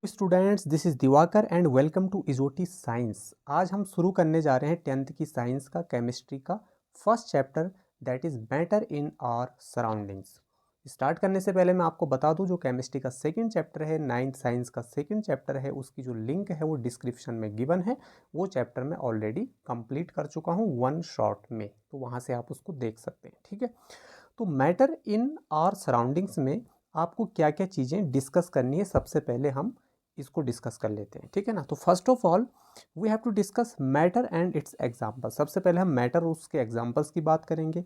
Students, this is Diwakar and welcome to इजोटी science. आज हम शुरू करने जा रहे हैं 10th की साइंस का केमिस्ट्री का first chapter, that is matter in our surroundings. Start करने से पहले मैं आपको बता दूं, जो केमिस्ट्री का सेकंड चैप्टर है, 9th साइंस का सेकंड चैप्टर है, उसकी जो लिंक है वो डिस्क्रिप्शन में गिवन है। वो चैप्टर मैं ऑलरेडी कंप्लीट कर चुका हूँ वन शॉट में, तो वहाँ से आप उसको देख सकते हैं। ठीक है, तो मैटर इन आवर सराउंडिंग्स में आपको क्या क्या चीज़ें डिस्कस करनी है, सबसे पहले हम इसको डिस्कस कर लेते हैं। ठीक है ना, तो first of all we have to discuss matter and its example. सबसे पहले हम मैटर और उसके एग्जाम्पल्स की बात करेंगे।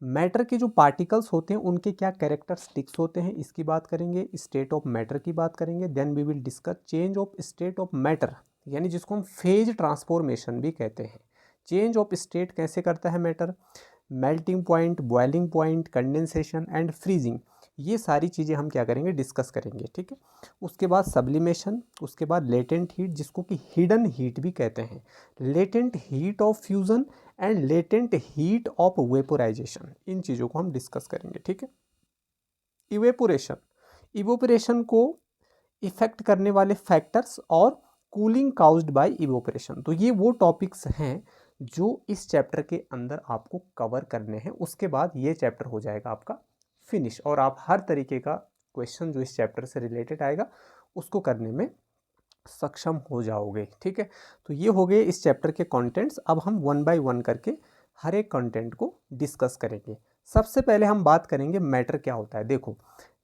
मैटर के जो पार्टिकल्स होते हैं उनके क्या कैरेक्टरिस्टिक्स होते हैं, इसकी बात करेंगे। स्टेट ऑफ मैटर की बात करेंगे। Then we will discuss change of state of matter, यानी जिसको हम फेज ट्रांसफॉर्मेशन भी कहते हैं। चेंज ऑफ स्टेट कैसे करता है matter, melting point, boiling point, condensation and freezing, ये सारी चीज़ें हम क्या करेंगे, डिस्कस करेंगे। ठीक है, उसके बाद सब्लिमेशन, उसके बाद लेटेंट हीट, जिसको कि हिडन हीट भी कहते हैं, latent heat of fusion and latent heat of vaporisation, इन चीज़ों को हम डिस्कस करेंगे। ठीक है, इवेपोरेशन, इवोपरेशन को इफेक्ट करने वाले फैक्टर्स और कूलिंग काउज्ड बाय इवोपरेशन, तो ये वो टॉपिक्स हैं जो इस चैप्टर के अंदर आपको कवर करने हैं। उसके बाद ये चैप्टर हो जाएगा आपका फिनिश, और आप हर तरीके का क्वेश्चन जो इस चैप्टर से रिलेटेड आएगा उसको करने में सक्षम हो जाओगे। ठीक है, तो ये हो गए इस चैप्टर के कंटेंट्स। अब हम वन बाय वन करके हर एक कंटेंट को डिस्कस करेंगे। सबसे पहले हम बात करेंगे मैटर क्या होता है। देखो,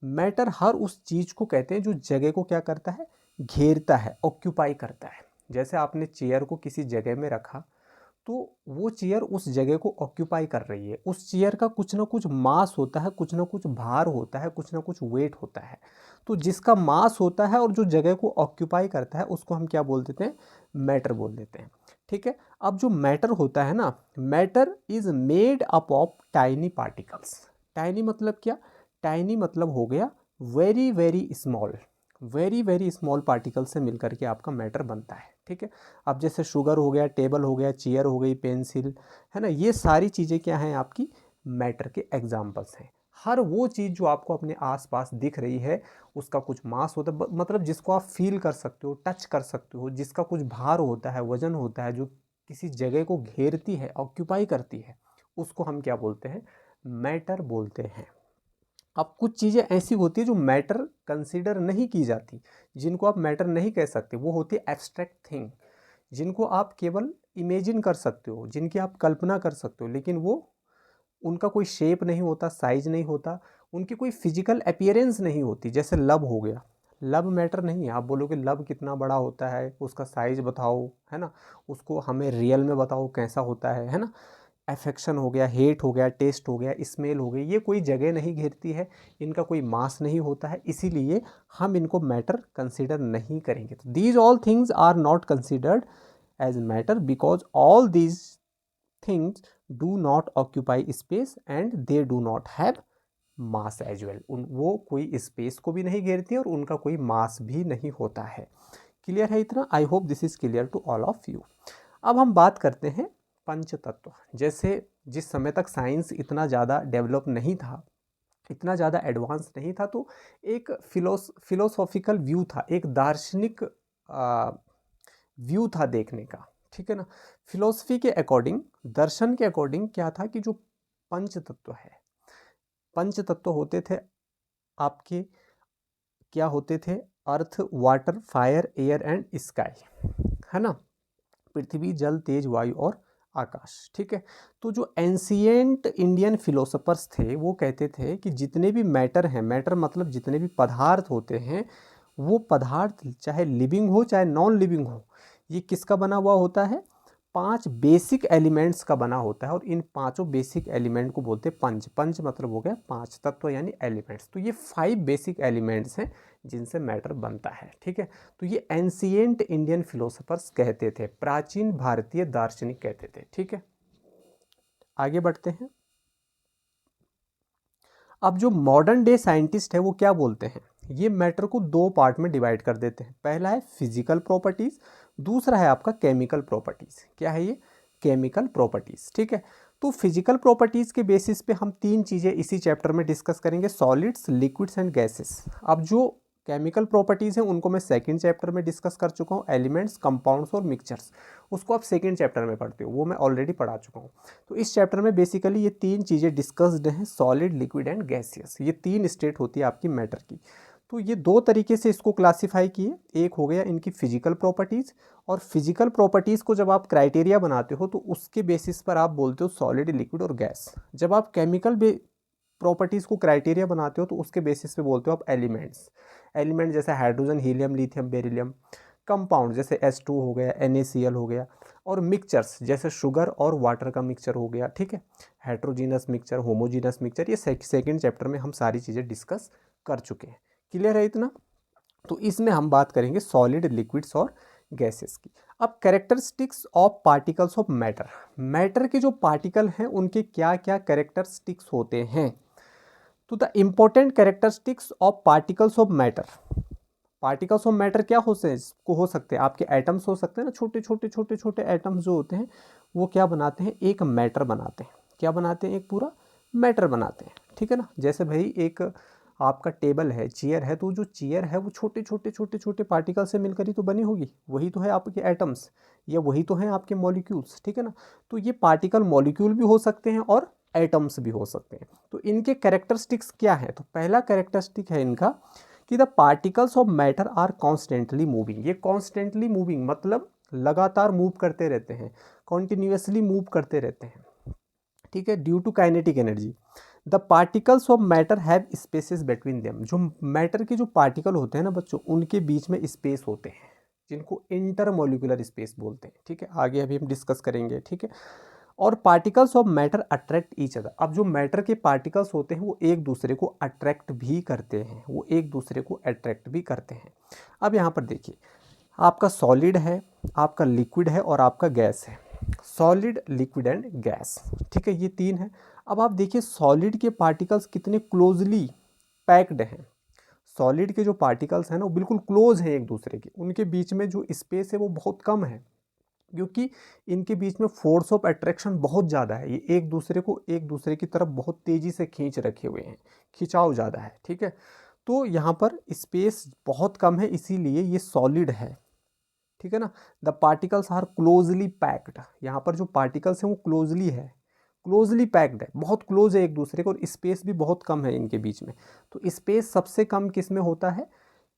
मैटर हर उस चीज़ को कहते हैं जो जगह को क्या करता है, घेरता है, ऑक्यूपाई करता है। जैसे आपने चेयर को किसी जगह में रखा, तो वो चेयर उस जगह को ऑक्यूपाई कर रही है। उस चेयर का कुछ ना कुछ मास होता है, कुछ ना कुछ भार होता है, कुछ ना कुछ वेट होता है। तो जिसका मास होता है और जो जगह को ऑक्यूपाई करता है उसको हम क्या बोल देते हैं, मैटर बोल देते हैं। ठीक है, अब जो मैटर होता है ना, matter is made up of tiny particles. Tiny मतलब क्या, टाइनी मतलब हो गया very very small, very very small particle से मिलकर के आपका मैटर बनता है। ठीक है, अब जैसे शुगर हो गया, टेबल हो गया, चेयर हो गई, पेंसिल है ना, ये सारी चीज़ें क्या हैं, आपकी मैटर के एग्जाम्पल्स हैं। हर वो चीज़ जो आपको अपने आसपास दिख रही है उसका कुछ मास होता है, मतलब जिसको आप फील कर सकते हो, टच कर सकते हो, जिसका कुछ भार होता है, वजन होता है, जो किसी जगह को घेरती है, ऑक्यूपाई करती है, उसको हम क्या बोलते हैं, मैटर बोलते हैं। अब कुछ चीज़ें ऐसी होती है जो मैटर कंसीडर नहीं की जाती, जिनको आप मैटर नहीं कह सकते, वो होती है एब्स्ट्रैक्ट थिंग, जिनको आप केवल इमेजिन कर सकते हो, जिनकी आप कल्पना कर सकते हो, लेकिन वो उनका कोई शेप नहीं होता, साइज नहीं होता, उनकी कोई फिजिकल अपीयरेंस नहीं होती। जैसे लब हो गया, लब मैटर नहीं है। आप बोलोगे लब कितना बड़ा होता है, उसका साइज बताओ, है ना, उसको हमें रियल में बताओ कैसा होता है ना। अफेक्शन हो गया, हेट हो गया, टेस्ट हो गया, स्मेल हो गई, ये कोई जगह नहीं घेरती है, इनका कोई मास नहीं होता है, इसीलिए हम इनको मैटर कंसिडर नहीं करेंगे। तो these all things are not considered as matter because all these things do not occupy space and they do not have mass as well. वो कोई स्पेस को भी नहीं घेरती और उनका कोई मास भी नहीं होता है। क्लियर है इतना? I hope this is clear to all of you. अब हम बात करते हैं पंच तत्व। जैसे जिस समय तक साइंस इतना ज़्यादा डेवलप नहीं था, इतना ज़्यादा एडवांस नहीं था, तो एक फिलोसॉफिकल व्यू था, एक दार्शनिक व्यू था देखने का। ठीक है ना, फिलोसफी के अकॉर्डिंग, दर्शन के अकॉर्डिंग क्या था कि जो पंच तत्व है, पंच तत्व होते थे आपके, क्या होते थे, earth, water, fire, air and sky, है ना, पृथ्वी, जल, तेज, वायु और आकाश। ठीक है, तो जो एंशियंट इंडियन फिलोसफर्स थे वो कहते थे कि जितने भी मैटर हैं, मैटर मतलब जितने भी पदार्थ होते हैं, वो पदार्थ चाहे लिविंग हो चाहे नॉन लिविंग हो, ये किसका बना हुआ होता है, पांच बेसिक एलिमेंट्स का बना होता है, और इन पांचों बेसिक एलिमेंट को बोलते हैं पंच। पंच मतलब हो गया पांच तत्व यानी एलिमेंट्स। तो ये 5 बेसिक एलिमेंट्स हैं जिनसे मैटर बनता है। ठीक है, तो ये एंशियंट इंडियन फिलोसफर्स कहते थे, प्राचीन भारतीय दार्शनिक कहते थे। ठीक है, आगे बढ़ते हैं। अब जो मॉडर्न डे साइंटिस्ट है वो क्या बोलते हैं, ये मैटर को दो पार्ट में डिवाइड कर देते हैं। पहला है फिजिकल प्रॉपर्टीज, दूसरा है आपका केमिकल प्रॉपर्टीज। क्या है ये, केमिकल प्रॉपर्टीज। ठीक है, तो फिजिकल प्रॉपर्टीज के बेसिस पे हम तीन चीजें इसी चैप्टर में डिस्कस करेंगे, सॉलिड्स, लिक्विड्स एंड गैसेस। अब जो केमिकल प्रॉपर्टीज़ हैं उनको मैं सेकंड चैप्टर में डिस्कस कर चुका हूँ, एलिमेंट्स, कंपाउंड्स और मिक्सचर्स, उसको आप सेकंड चैप्टर में पढ़ते हो, वो मैं ऑलरेडी पढ़ा चुका हूँ। तो इस चैप्टर में बेसिकली ये तीन चीज़ें डिस्कस्ड हैं, सॉलिड, लिक्विड एंड गैसियस, ये तीन स्टेट होती है आपकी मैटर की। तो ये दो तरीके से इसको क्लासीफाई किए, एक हो गया इनकी फिजिकल प्रॉपर्टीज़, और फिजिकल प्रॉपर्टीज़ को जब आप क्राइटेरिया बनाते हो तो उसके बेसिस पर आप बोलते हो सॉलिड, लिक्विड और गैस। जब आप केमिकल प्रॉपर्टीज़ को क्राइटेरिया बनाते हो तो उसके बेसिस पे बोलते हो आप एलिमेंट्स। एलिमेंट जैसे hydrogen, helium, lithium, beryllium. Compound जैसे H2 हो गया, NaCl हो गया। और मिक्सचर्स जैसे शुगर और वाटर का मिक्सचर हो गया, ठीक है। हेट्रोजीनस मिक्सचर, होमोजीनस मिक्सचर, ये सेकंड चैप्टर में हम सारी चीज़ें डिस्कस कर चुके हैं। क्लियर है इतना? तो इसमें हम बात करेंगे सॉलिड, लिक्विड्स और गैसेस की। अब characteristics of particles of matter, matter के जो पार्टिकल हैं उनके क्या क्या कैरेक्टरिस्टिक्स होते हैं। तो the important characteristics of particles of matter, particles of matter क्या हो सकते हैं, आपके एटम्स हो सकते हैं ना, छोटे छोटे छोटे छोटे एटम्स जो होते हैं वो क्या बनाते हैं, एक मैटर बनाते हैं। क्या बनाते हैं? एक पूरा मैटर बनाते हैं, ठीक है ना। जैसे भाई एक आपका टेबल है, चेयर है, तो जो चेयर है वो छोटे छोटे छोटे छोटे पार्टिकल से मिलकर ही तो बनी होगी, वही तो है आपके एटम्स, या वही तो हैं आपके मॉलिक्यूल्स, ठीक है ना। तो ये पार्टिकल मॉलिक्यूल भी हो सकते हैं और एटम्स भी हो सकते हैं। तो इनके कैरेक्टरिस्टिक्स क्या है? तो पहला कैरेक्टरिस्टिक है इनका कि the particles of matter are constantly moving. ये कॉन्स्टेंटली मूविंग मतलब लगातार मूव करते रहते हैं, कॉन्टिन्यूसली मूव करते रहते हैं, ठीक है, due to kinetic energy. The particles of matter have spaces between them. जो मैटर के जो पार्टिकल होते हैं ना बच्चों, उनके बीच में स्पेस होते हैं, जिनको इंटरमोलिकुलर स्पेस बोलते हैं, ठीक है। आगे अभी हम डिस्कस करेंगे, ठीक है। और particles of matter attract each other. अब जो मैटर के पार्टिकल्स होते हैं वो एक दूसरे को अट्रैक्ट भी करते हैं, वो एक दूसरे को अट्रैक्ट भी करते हैं। अब यहाँ पर देखिए, आपका सॉलिड है, आपका लिक्विड है और आपका गैस है। सॉलिड, लिक्विड एंड गैस, ठीक है, ये तीन है। अब आप देखिए सॉलिड के पार्टिकल्स कितने क्लोजली पैक्ड हैं। सॉलिड के जो पार्टिकल्स हैं ना वो बिल्कुल क्लोज हैं एक दूसरे के, उनके बीच में जो स्पेस है वो बहुत कम है, क्योंकि इनके बीच में फोर्स ऑफ अट्रैक्शन बहुत ज़्यादा है। ये एक दूसरे की तरफ बहुत तेज़ी से खींच रखे हुए हैं, खिंचाव ज़्यादा है, ठीक है। तो यहाँ पर स्पेस बहुत कम है, इसीलिए ये सॉलिड है, ठीक है ना। The particles are closely packed. यहाँ पर जो पार्टिकल्स हैं वो क्लोजली पैक्ड है, बहुत क्लोज है एक दूसरे को, और स्पेस भी बहुत कम है इनके बीच में। तो स्पेस सबसे कम किस में होता है,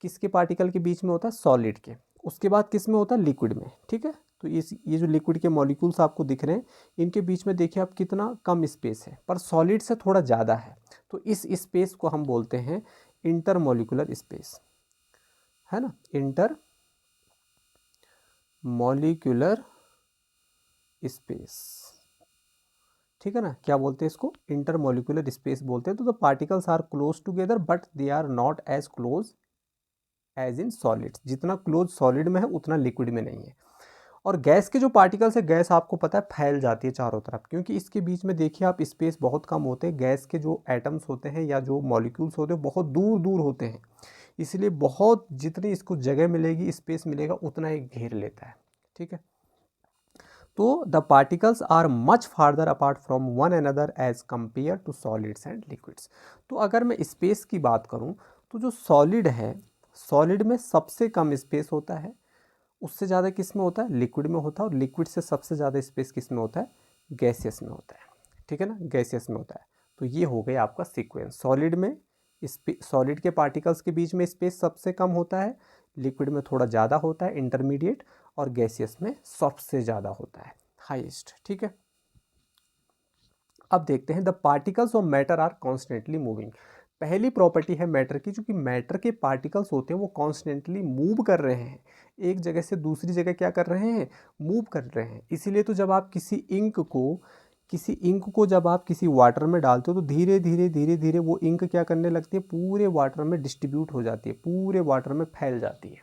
किसके पार्टिकल के बीच में होता है? सॉलिड के। उसके बाद किस में होता है? लिक्विड में, ठीक है। तो ये जो लिक्विड के मॉलिक्यूल्स आपको दिख रहे हैं, इनके बीच में देखिए आप कितना कम स्पेस है, पर सॉलिड से थोड़ा ज़्यादा है। तो इस स्पेस को हम बोलते हैं इंटरमोलिकुलर स्पेस, है ना, इंटर मॉलिक्यूलर स्पेस, ठीक है ना। क्या बोलते हैं इसको? इंटरमोलिकुलर स्पेस बोलते हैं। तो the particles are close together but they are not as close as in solid. जितना क्लोज सॉलिड में है उतना लिक्विड में नहीं है। और गैस के जो पार्टिकल्स है, गैस आपको पता है फैल जाती है चारों तरफ, क्योंकि इसके बीच में देखिए आप स्पेस बहुत कम होते हैं। गैस के जो एटम्स होते हैं या जो मॉलिक्यूल्स होते हैं बहुत दूर दूर होते हैं, इसलिए बहुत जितनी इसको जगह मिलेगी, स्पेस मिलेगा, उतना ही घेर लेता है, ठीक है। तो the particles are much farther apart from one another as compare to solids and liquids. तो अगर मैं स्पेस की बात करूं तो जो सॉलिड है, सॉलिड में सबसे कम स्पेस होता है, उससे ज़्यादा किस में होता है? लिक्विड में होता है। और लिक्विड से सबसे ज़्यादा स्पेस किस में होता है? गैसियस में होता है, ठीक है ना, गैसियस में होता है। तो ये हो गया आपका सीक्वेंस। सॉलिड में सॉलिड के पार्टिकल्स के बीच में स्पेस सबसे कम होता है, लिक्विड में थोड़ा ज़्यादा होता है, इंटरमीडिएट, और गैसियस में सबसे ज़्यादा होता है, हाईएस्ट, ठीक है। अब देखते हैं the particles of matter are constantly moving. पहली प्रॉपर्टी है मैटर की, जो कि मैटर के पार्टिकल्स होते हैं वो कॉन्स्टेंटली मूव कर रहे हैं, एक जगह से दूसरी जगह क्या कर रहे हैं? मूव कर रहे हैं। इसीलिए तो जब आप किसी इंक को जब आप किसी वाटर में डालते हो तो धीरे धीरे धीरे धीरे वो इंक क्या करने लगती है? पूरे वाटर में डिस्ट्रीब्यूट हो जाती है, पूरे वाटर में फैल जाती है,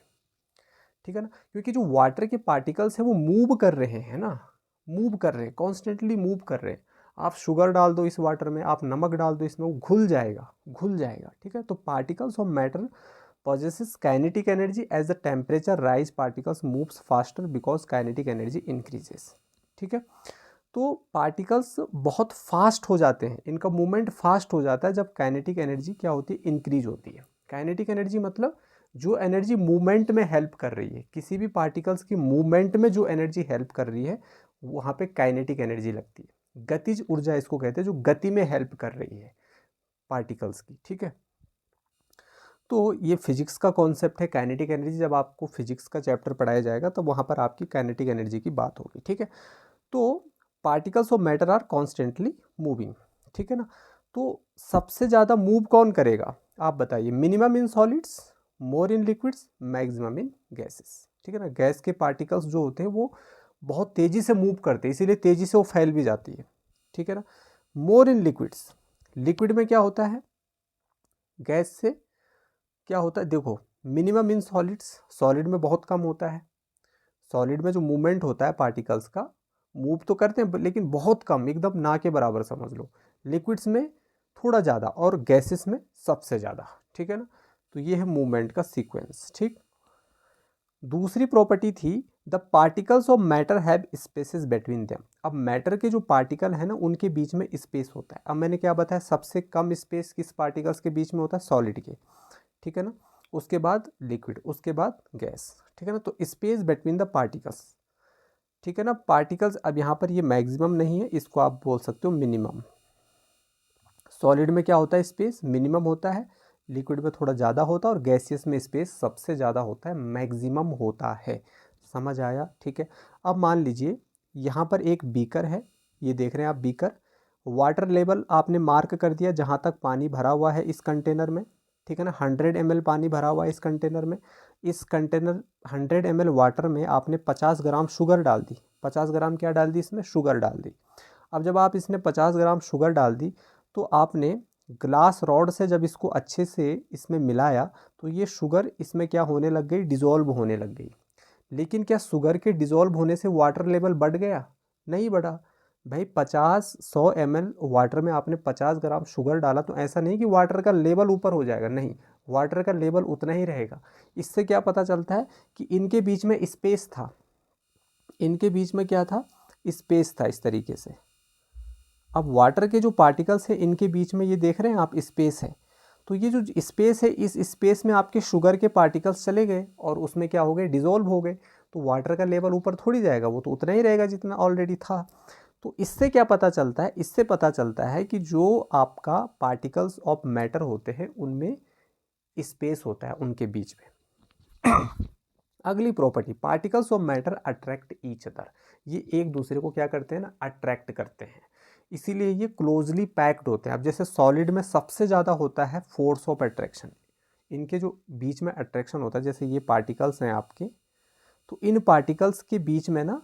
ठीक है ना। क्योंकि जो वाटर के पार्टिकल्स हैं वो मूव कर रहे हैं ना, मूव कर रहे हैं, कॉन्स्टेंटली मूव कर रहे हैं। आप शुगर डाल दो इस वाटर में, आप नमक डाल दो इसमें, वो घुल जाएगा, ठीक है। तो particles of matter possesses kinetic energy as the temperature rise particles moves faster because kinetic energy increases, ठीक है। तो पार्टिकल्स बहुत फास्ट हो जाते हैं, इनका मूवमेंट फास्ट हो जाता है जब काइनेटिक एनर्जी क्या होती है? इंक्रीज होती है। काइनेटिक एनर्जी मतलब जो एनर्जी मूवमेंट में हेल्प कर रही है, किसी भी पार्टिकल्स की मूवमेंट में जो एनर्जी हेल्प कर रही है वहाँ पे काइनेटिक एनर्जी लगती है। गतिज ऊर्जा इसको कहते हैं, जो गति में हेल्प कर रही है पार्टिकल्स की, ठीक है। तो ये फिजिक्स का कॉन्सेप्ट है काइनेटिक एनर्जी। जब आपको फिजिक्स का चैप्टर पढ़ाया जाएगा तो वहाँ पर आपकी काइनेटिक एनर्जी की बात होगी, ठीक है। तो particles of matter are constantly moving, ठीक है ना। तो सबसे ज़्यादा मूव कौन करेगा आप बताइए? Minimum in solids, more in liquids, maximum in gases, ठीक है ना। गैस के पार्टिकल्स जो होते हैं वो बहुत तेज़ी से मूव करते हैं, इसीलिए तेज़ी से वो फैल भी जाती है, ठीक है ना। मोर इन लिक्विड्स, लिक्विड में क्या होता है, गैस से क्या होता है देखो। मिनिमम इन सॉलिड्स, सॉलिड में बहुत कम होता है। सॉलिड में जो मूवमेंट होता है पार्टिकल्स का, मूव तो करते हैं लेकिन बहुत कम, एकदम ना के बराबर समझ लो। लिक्विड्स में थोड़ा ज़्यादा और गैसेस में सबसे ज़्यादा, ठीक है ना। तो ये है मूवमेंट का सीक्वेंस, ठीक। दूसरी प्रॉपर्टी थी the particles of matter have spaces between them. अब मैटर के जो पार्टिकल है ना उनके बीच में स्पेस होता है। अब मैंने क्या बताया, सबसे कम स्पेस किस पार्टिकल्स के बीच में होता है, सॉलिड के, ठीक है ना। उसके बाद लिक्विड, उसके बाद गैस, ठीक है ना। तो स्पेस बिटवीन द पार्टिकल्स, ठीक है ना। पार्टिकल्स, अब यहाँ पर ये मैक्सिमम नहीं है, इसको आप बोल सकते हो मिनिमम। सॉलिड में क्या होता है, स्पेस मिनिमम होता है, लिक्विड में थोड़ा ज़्यादा होता है, और गैसियस में स्पेस सबसे ज़्यादा होता है, मैक्सिमम होता है। समझ आया, ठीक है। अब मान लीजिए यहाँ पर एक बीकर है, ये देख रहे हैं आप बीकर। वाटर लेवल आपने मार्क कर दिया जहाँ तक पानी भरा हुआ है इस कंटेनर में, ठीक है ना। 100 ml पानी भरा हुआ है इस कंटेनर में। इस कंटेनर 100 ml वाटर में आपने 50 ग्राम शुगर डाल दी। 50 ग्राम क्या डाल दी, इसमें शुगर डाल दी। अब जब आप इसमें 50 ग्राम शुगर डाल दी तो आपने ग्लास रॉड से जब इसको अच्छे से इसमें मिलाया तो ये शुगर इसमें क्या होने लग गई, डिज़ोल्व होने लग गई। लेकिन क्या शुगर के डिज़ोल्व होने से वाटर लेवल बढ़ गया? नहीं बढ़ा। भाई 100 ml वाटर में आपने 50 ग्राम शुगर डाला तो ऐसा नहीं कि वाटर का लेवल ऊपर हो जाएगा, नहीं, वाटर का लेवल उतना ही रहेगा। इससे क्या पता चलता है कि इनके बीच में स्पेस था, इनके बीच में क्या था, स्पेस था इस तरीके से। अब वाटर के जो पार्टिकल्स हैं इनके बीच में ये देख रहे हैं आप स्पेस है, तो ये जो स्पेस है इस स्पेस में आपके शुगर के पार्टिकल्स चले गए और उसमें क्या हो गए, डिज़ोल्व हो गए। तो वाटर का लेवल ऊपर थोड़ी जाएगा, वो तो उतना ही रहेगा जितना ऑलरेडी था। तो इससे क्या पता चलता है, इससे पता चलता है कि जो आपका पार्टिकल्स ऑफ मैटर होते हैं उनमें स्पेस होता है उनके बीच में। अगली property, particles of matter attract each other. ये एक दूसरे को क्या करते हैं ना, अट्रैक्ट करते हैं, इसीलिए ये क्लोजली पैक्ड होते हैं। अब जैसे सॉलिड में सबसे ज़्यादा होता है फोर्स ऑफ अट्रैक्शन, इनके जो बीच में अट्रैक्शन होता है, जैसे ये पार्टिकल्स हैं आपके, तो इन पार्टिकल्स के बीच में ना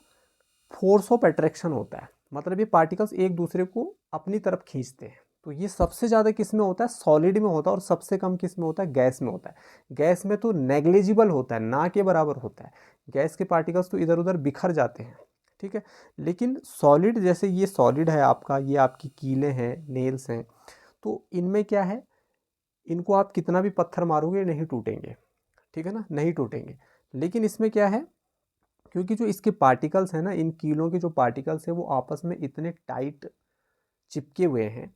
फोर्स ऑफ अट्रैक्शन होता है, मतलब ये पार्टिकल्स एक दूसरे को अपनी तरफ खींचते हैं। तो ये सबसे ज़्यादा किस में होता है, सॉलिड में होता है, और सबसे कम किस में होता है, गैस में होता है। गैस में तो नेग्लिजिबल होता है, ना के बराबर होता है, गैस के पार्टिकल्स तो इधर उधर बिखर जाते हैं, ठीक है। लेकिन सॉलिड, जैसे ये सॉलिड है आपका, ये आपकी कीलें हैं, नेल्स हैं, तो इनमें क्या है, इनको आप कितना भी पत्थर मारोगे नहीं टूटेंगे, ठीक है ना, नहीं टूटेंगे। लेकिन इसमें क्या है, क्योंकि जो इसके पार्टिकल्स हैं ना, इन कीलों के जो पार्टिकल्स हैं वो आपस में इतने टाइट चिपके हुए हैं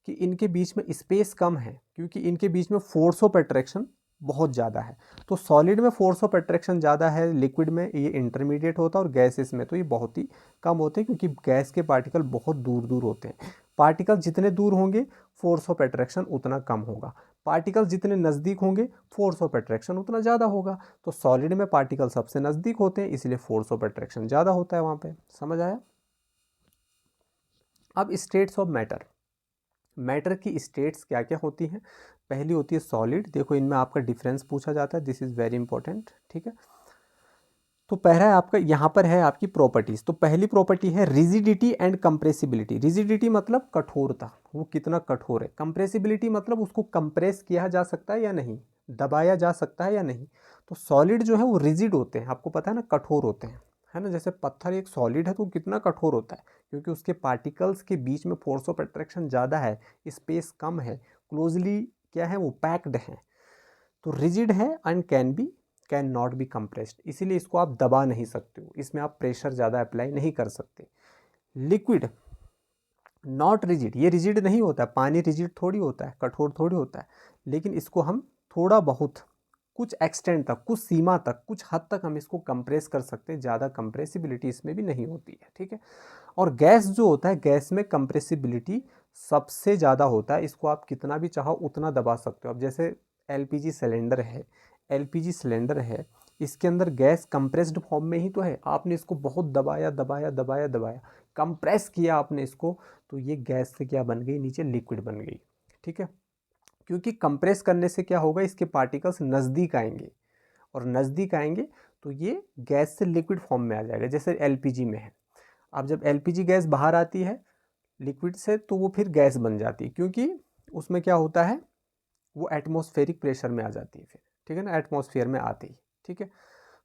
कि इनके बीच में स्पेस कम है, क्योंकि इनके बीच में फोर्स ऑफ अट्रैक्शन बहुत ज़्यादा है। तो सॉलिड में फोर्स ऑफ अट्रैक्शन ज़्यादा है, लिक्विड में ये इंटरमीडिएट होता है, और गैसेस में तो ये बहुत ही कम होते हैं, क्योंकि गैस के पार्टिकल बहुत दूर दूर होते हैं। पार्टिकल जितने दूर होंगे फोर्स ऑफ अट्रैक्शन उतना कम होगा, पार्टिकल जितने नज़दीक होंगे फोर्स ऑफ अट्रैक्शन उतना ज़्यादा होगा। तो सॉलिड में पार्टिकल सबसे नज़दीक होते हैं, इसलिए फोर्स ऑफ अट्रैक्शन ज़्यादा होता है वहाँ पे। समझ आया? अब स्टेट्स ऑफ मैटर, मैटर की स्टेट्स क्या क्या होती हैं? पहली होती है सॉलिड, देखो इनमें आपका डिफरेंस पूछा जाता है, दिस इज़ वेरी इंपॉर्टेंट, ठीक है। तो पहला है आपका, यहाँ पर है आपकी प्रॉपर्टीज़। तो पहली प्रॉपर्टी है रिजिडिटी एंड कंप्रेसिबिलिटी। रिजिडिटी मतलब कठोरता, वो कितना कठोर है। कंप्रेसिबिलिटी मतलब उसको कंप्रेस किया जा सकता है या नहीं, दबाया जा सकता है या नहीं। तो सॉलिड जो है वो रिजिड होते हैं, आपको पता है ना, कठोर होते हैं, है ना। जैसे पत्थर एक सॉलिड है तो कितना कठोर होता है, क्योंकि उसके पार्टिकल्स के बीच में फोर्स ऑफ अट्रैक्शन ज़्यादा है, स्पेस कम है, क्लोजली क्या है वो पैक्ड है, तो रिजिड है and can not be compressed, इसीलिए इसको आप दबा नहीं सकते हो, इसमें आप प्रेशर ज़्यादा अप्लाई नहीं कर सकते। लिक्विड नॉट रिजिड, ये रिजिड नहीं होता है, पानी रिजिड थोड़ी होता है, कठोर थोड़ी होता है, लेकिन इसको हम थोड़ा बहुत कुछ एक्सटेंड तक, कुछ सीमा तक, कुछ हद तक हम इसको कंप्रेस कर सकते हैं, ज़्यादा कंप्रेसिबिलिटी इसमें भी नहीं होती है, ठीक है। और गैस जो होता है, गैस में कंप्रेसिबिलिटी सबसे ज़्यादा होता है, इसको आप कितना भी चाहो उतना दबा सकते हो। अब जैसे एलपीजी सिलेंडर है, एलपीजी सिलेंडर है, इसके अंदर गैस कंप्रेस्ड फॉर्म में ही तो है, आपने इसको बहुत दबाया दबाया दबाया दबाया, कंप्रेस किया आपने इसको, तो ये गैस से क्या बन गई, नीचे लिक्विड बन गई, ठीक है। क्योंकि कंप्रेस करने से क्या होगा, इसके पार्टिकल्स नज़दीक आएंगे, और नज़दीक आएंगे तो ये गैस से लिक्विड फॉर्म में आ जाएगा, जैसे एलपीजी में है। अब जब एलपीजी गैस बाहर आती है लिक्विड से, तो वो फिर गैस बन जाती है, क्योंकि उसमें क्या होता है, वो एटमॉस्फेरिक प्रेशर में आ जाती है फिर, ठीक है ना, एटमॉस्फेयर में आती है, ठीक है।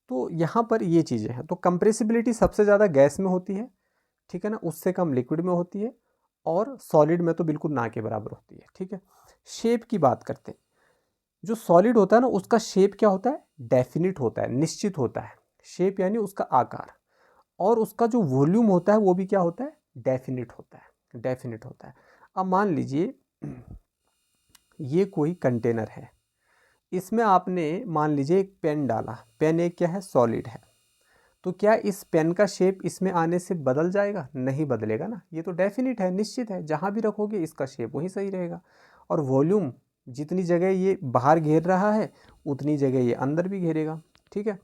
तो यहाँ पर ये चीज़ें हैं, तो कंप्रेसिबिलिटी सबसे ज़्यादा गैस में होती है, ठीक है ना, उससे कम लिक्विड में होती है, और सॉलिड में तो बिल्कुल ना के बराबर होती है, ठीक है। शेप की बात करते हैं, जो सॉलिड होता है ना, उसका शेप क्या होता है, डेफिनिट होता है, निश्चित होता है। शेप यानी उसका आकार, और उसका जो वॉल्यूम होता है वो भी क्या होता है, डेफिनिट होता है, डेफिनिट होता है। अब मान लीजिए ये कोई कंटेनर है, इसमें आपने मान लीजिए एक पेन डाला, पेन एक क्या है, सॉलिड है, तो क्या इस पेन का शेप इसमें आने से बदल जाएगा, नहीं बदलेगा ना, ये तो डेफिनिट है, निश्चित है, जहाँ भी रखोगे इसका शेप वही सही रहेगा। और वॉल्यूम, जितनी जगह ये बाहर घेर रहा है उतनी जगह ये अंदर भी घेरेगा, ठीक है।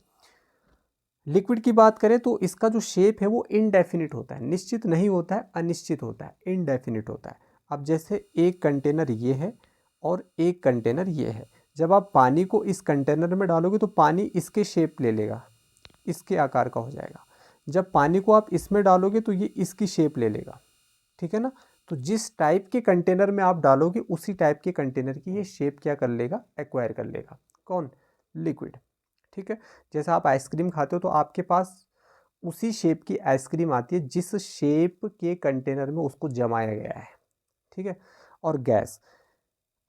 लिक्विड की बात करें तो इसका जो शेप है वो इनडेफिनिट होता है, निश्चित नहीं होता है, अनिश्चित होता है, इनडेफिनिट होता है। अब जैसे एक कंटेनर ये है और एक कंटेनर ये है, जब आप पानी को इस कंटेनर में डालोगे तो पानी इसके शेप ले लेगा, इसके आकार का हो जाएगा। जब पानी को आप इसमें डालोगे तो ये इसकी शेप ले लेगा, ठीक है ना। तो जिस टाइप के कंटेनर में आप डालोगे उसी टाइप के कंटेनर की ये शेप क्या कर लेगा, एक्वायर कर लेगा, कौन, लिक्विड, ठीक है। जैसे आप आइसक्रीम खाते हो तो आपके पास उसी शेप की आइसक्रीम आती है जिस शेप के कंटेनर में उसको जमाया गया है, ठीक है। और गैस,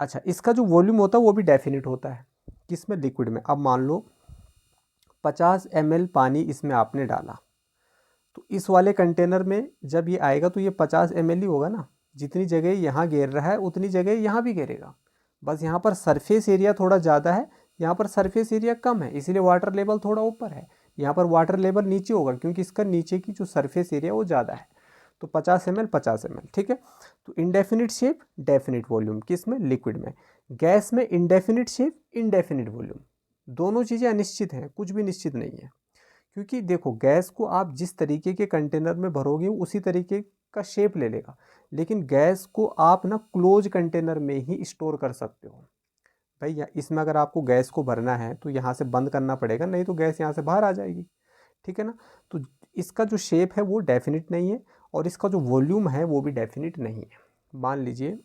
अच्छा, इसका जो वॉल्यूम होता है वो भी डेफिनिट होता है, किसमें, लिक्विड में। अब मान लो 50 ml पानी इसमें आपने डाला, तो इस वाले कंटेनर में जब ये आएगा तो ये 50 ml ही होगा ना, जितनी जगह यहाँ घेर रहा है उतनी जगह यहाँ भी घेरेगा, बस यहाँ पर सरफेस एरिया थोड़ा ज़्यादा है, यहाँ पर सरफेस एरिया कम है, इसीलिए वाटर लेवल थोड़ा ऊपर है, यहाँ पर वाटर लेवल नीचे होगा क्योंकि इसका नीचे की जो सरफेस एरिया वो ज़्यादा है। तो 50 ml 50 ml, ठीक है। तो इनडेफिनिट शेप, डेफिनिट वॉल्यूम, किस में, लिक्विड में। गैस में इनडेफिनिट शेप, इनडेफिनिट वॉल्यूम, दोनों चीज़ें अनिश्चित हैं, कुछ भी निश्चित नहीं है। क्योंकि देखो, गैस को आप जिस तरीके के कंटेनर में भरोगे उसी तरीके का शेप ले लेगा, लेकिन गैस को आप ना क्लोज कंटेनर में ही स्टोर कर सकते हो। भाई इसमें अगर आपको गैस को भरना है तो यहाँ से बंद करना पड़ेगा, नहीं तो गैस यहाँ से बाहर आ जाएगी, ठीक है ना। तो इसका जो शेप है वो डेफिनिट नहीं है, और इसका जो वॉल्यूम है वो भी डेफिनिट नहीं है। मान लीजिए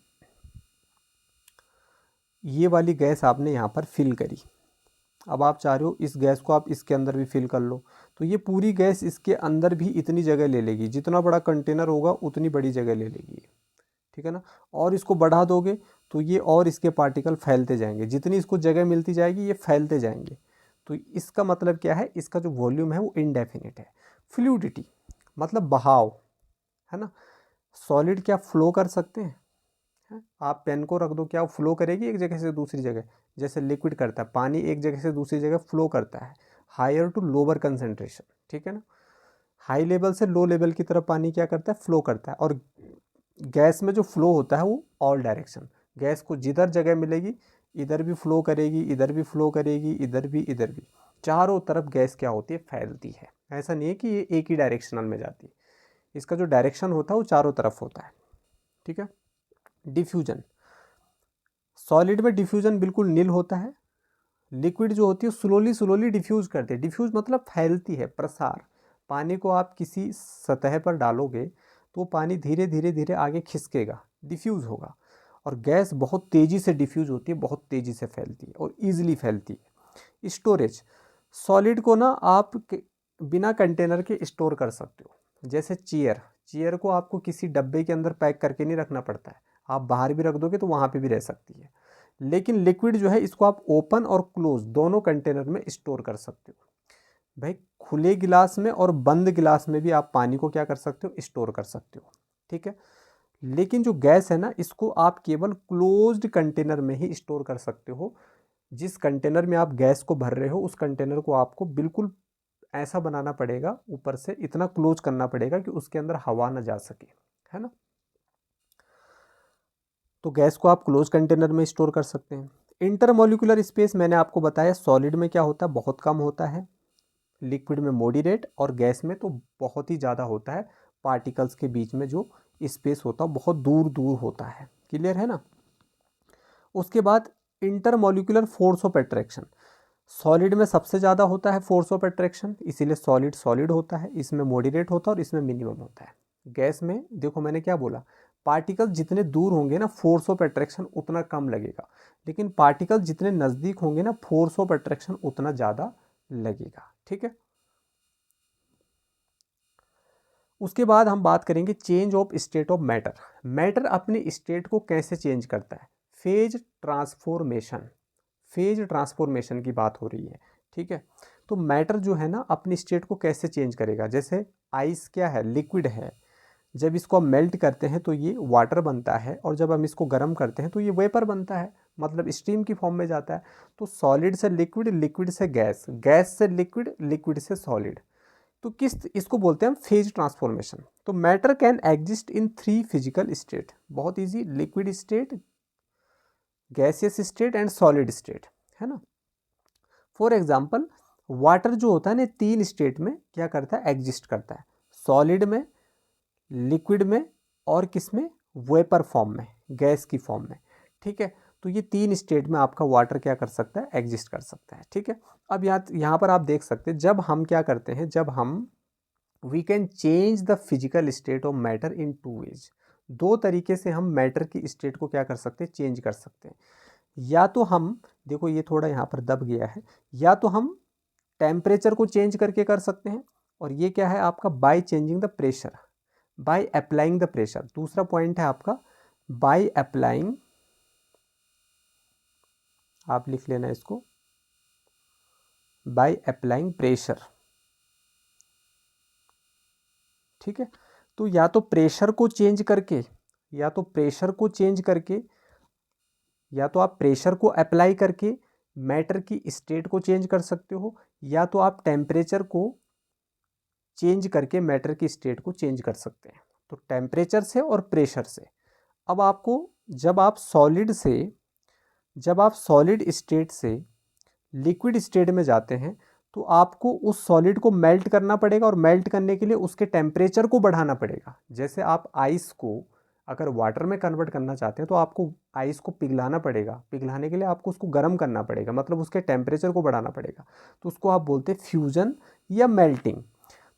ये वाली गैस आपने यहाँ पर फिल करी, अब आप चाह रहे हो इस गैस को आप इसके अंदर भी फिल कर लो, तो ये पूरी गैस इसके अंदर भी इतनी जगह ले लेगी, जितना बड़ा कंटेनर होगा उतनी बड़ी जगह ले लेगी, ठीक है ना। और इसको बढ़ा दोगे तो ये और इसके पार्टिकल फैलते जाएंगे, जितनी इसको जगह मिलती जाएगी ये फैलते जाएंगे। तो इसका मतलब क्या है, इसका जो वॉल्यूम है वो इनडेफिनिट है। फ्लूइडिटी मतलब बहाव, है ना। सॉलिड क्या फ्लो कर सकते हैं, आप पेन को रख दो, क्या फ्लो करेगी एक जगह से दूसरी जगह, जैसे लिक्विड करता है, पानी एक जगह से दूसरी जगह फ्लो करता है, हायर टू लोअर कंसेंट्रेशन, ठीक है ना। हाई लेवल से लो लेवल की तरफ पानी क्या करता है, फ्लो करता है। और गैस में जो फ्लो होता है वो ऑल डायरेक्शन, गैस को जिधर जगह मिलेगी इधर भी फ्लो करेगी, इधर भी फ्लो करेगी, इधर भी, इधर भी, चारों तरफ गैस क्या होती है, फैलती है। ऐसा नहीं है कि ये एक ही डायरेक्शनल में जाती है, इसका जो डायरेक्शन होता है वो चारों तरफ होता है, ठीक है। डिफ्यूजन, सॉलिड में डिफ्यूजन बिल्कुल नील होता है, लिक्विड जो होती है स्लोली स्लोली डिफ्यूज करती है, डिफ्यूज मतलब फैलती है, प्रसार। पानी को आप किसी सतह पर डालोगे तो पानी धीरे धीरे धीरे आगे खिसकेगा, डिफ्यूज होगा। और गैस बहुत तेज़ी से डिफ्यूज होती है, बहुत तेज़ी से फैलती है और ईजिली फैलती है। स्टोरेज, सॉलिड को ना आप बिना कंटेनर के स्टोर कर सकते हो, जैसे चेयर, चेयर को आपको किसी डब्बे के अंदर पैक करके नहीं रखना पड़ता है, आप बाहर भी रख दोगे तो वहाँ पे भी रह सकती है। लेकिन लिक्विड जो है इसको आप ओपन और क्लोज दोनों कंटेनर में स्टोर कर सकते हो। भाई खुले गिलास में और बंद गिलास में भी आप पानी को क्या कर सकते हो, स्टोर कर सकते हो, ठीक है। लेकिन जो गैस है ना, इसको आप केवल क्लोज्ड कंटेनर में ही स्टोर कर सकते हो, जिस कंटेनर में आप गैस को भर रहे हो उस कंटेनर को आपको बिल्कुल ऐसा बनाना पड़ेगा, ऊपर से इतना क्लोज करना पड़ेगा कि उसके अंदर हवा ना जा सके, है ना। तो गैस को आप क्लोज कंटेनर में स्टोर कर सकते हैं। इंटरमोलिकुलर स्पेस मैंने आपको बताया सॉलिड में क्या होता है, बहुत कम होता है, लिक्विड में मॉडरेट, और गैस में तो बहुत ही ज़्यादा होता है। पार्टिकल्स के बीच में जो स्पेस होता है बहुत दूर दूर होता है। क्लियर है ना। उसके बाद intermolecular force of attraction, solid में सबसे ज़्यादा होता है फोर्स ऑफ अट्रैक्शन, इसीलिए सॉलिड सॉलिड होता है, इसमें मॉडरेट होता है और इसमें मिनिमम होता है। गैस में देखो मैंने क्या बोला, पार्टिकल जितने दूर होंगे ना फोर्स ऑफ अट्रैक्शन उतना कम लगेगा, लेकिन पार्टिकल जितने नज़दीक होंगे ना फोर्स ऑफ अट्रैक्शन उतना ज़्यादा लगेगा। ठीक है। उसके बाद हम बात करेंगे change of state of matter. Matter अपने स्टेट को कैसे चेंज करता है, फेज ट्रांसफॉर्मेशन, फेज ट्रांसफॉर्मेशन की बात हो रही है। ठीक है। तो मैटर जो है ना अपनी स्टेट को कैसे चेंज करेगा, जैसे आइस क्या है, लिक्विड है, जब इसको हम मेल्ट करते हैं तो ये वाटर बनता है, और जब हम इसको गर्म करते हैं तो ये वेपर बनता है, मतलब स्टीम की फॉर्म में जाता है। तो सॉलिड से लिक्विड, लिक्विड से गैस, गैस से लिक्विड, लिक्विड से सॉलिड, तो किस इसको बोलते हैं हम फेज ट्रांसफॉर्मेशन। तो matter can exist in 3 physical state, बहुत easy, liquid state, gaseous state and solid state, है ना। फॉर एग्जाम्पल वाटर जो होता है ना 3 स्टेट में क्या करता है, एग्जिस्ट करता है, सॉलिड में, लिक्विड में, और किस में, वेपर फॉर्म में, गैस की फॉर्म में। ठीक है। तो ये 3 स्टेट में आपका वाटर क्या कर सकता है, एग्जिस्ट कर सकता है। ठीक है। अब यहाँ पर आप देख सकते हैं जब हम क्या करते हैं, जब हम we can change the physical state of matter in 2 ways, 2 तरीके से हम मैटर की स्टेट को क्या कर सकते हैं, चेंज कर सकते हैं। या तो हम, देखो ये थोड़ा यहाँ पर दब गया है, या तो हम टेम्परेचर को चेंज करके कर सकते हैं, और ये क्या है आपका, by changing the pressure, by applying the pressure. दूसरा पॉइंट है आपका बाय अप्लाइंग, आप लिख लेना इसको, बाय अप्लाइंग प्रेशर। ठीक है। तो या तो प्रेशर को चेंज करके, या तो प्रेशर को चेंज करके, या तो आप प्रेशर को अप्लाई करके मैटर की स्टेट को चेंज कर सकते हो, या तो आप टेम्परेचर को चेंज करके मैटर की स्टेट को चेंज कर सकते हैं। तो टेम्परेचर से और प्रेशर से। अब आपको जब आप सॉलिड से, जब आप सॉलिड स्टेट से लिक्विड स्टेट में जाते हैं तो आपको उस सॉलिड को मेल्ट करना पड़ेगा, और मेल्ट करने के लिए उसके टेम्परेचर को बढ़ाना पड़ेगा। जैसे आप आइस को अगर वाटर में कन्वर्ट करना चाहते हैं तो आपको आइस को पिघलाना पड़ेगा, पिघलाने के लिए आपको उसको गर्म करना पड़ेगा, मतलब उसके टेम्परेचर को बढ़ाना पड़ेगा। तो उसको आप बोलते हैं फ्यूजन या मेल्टिंग।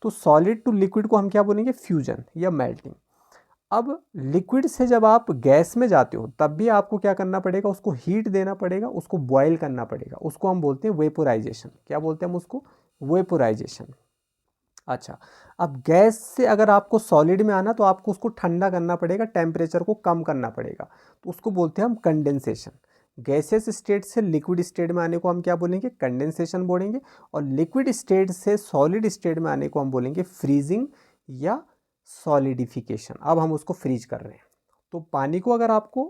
तो सॉलिड टू लिक्विड को हम क्या बोलेंगे, फ्यूजन या मेल्टिंग। अब लिक्विड से जब आप गैस में जाते हो तब भी आपको क्या करना पड़ेगा, उसको हीट देना पड़ेगा, उसको बॉयल करना पड़ेगा, उसको हम बोलते हैं वेपोराइजेशन। क्या बोलते हैं हम उसको, वेपोराइजेशन। अच्छा, अब गैस से अगर आपको सॉलिड में आना तो आपको उसको ठंडा करना पड़ेगा, टेम्परेचर को कम करना पड़ेगा, तो उसको बोलते हैं हम कंडेंसेशन। गैसियस स्टेट से लिक्विड स्टेट में आने को हम क्या बोलेंगे, कंडेंसेशन बोलेंगे, और लिक्विड स्टेट से सॉलिड स्टेट में आने को हम बोलेंगे फ्रीजिंग या सॉलिडिफिकेशन। अब हम उसको फ्रीज कर रहे हैं। तो पानी को अगर आपको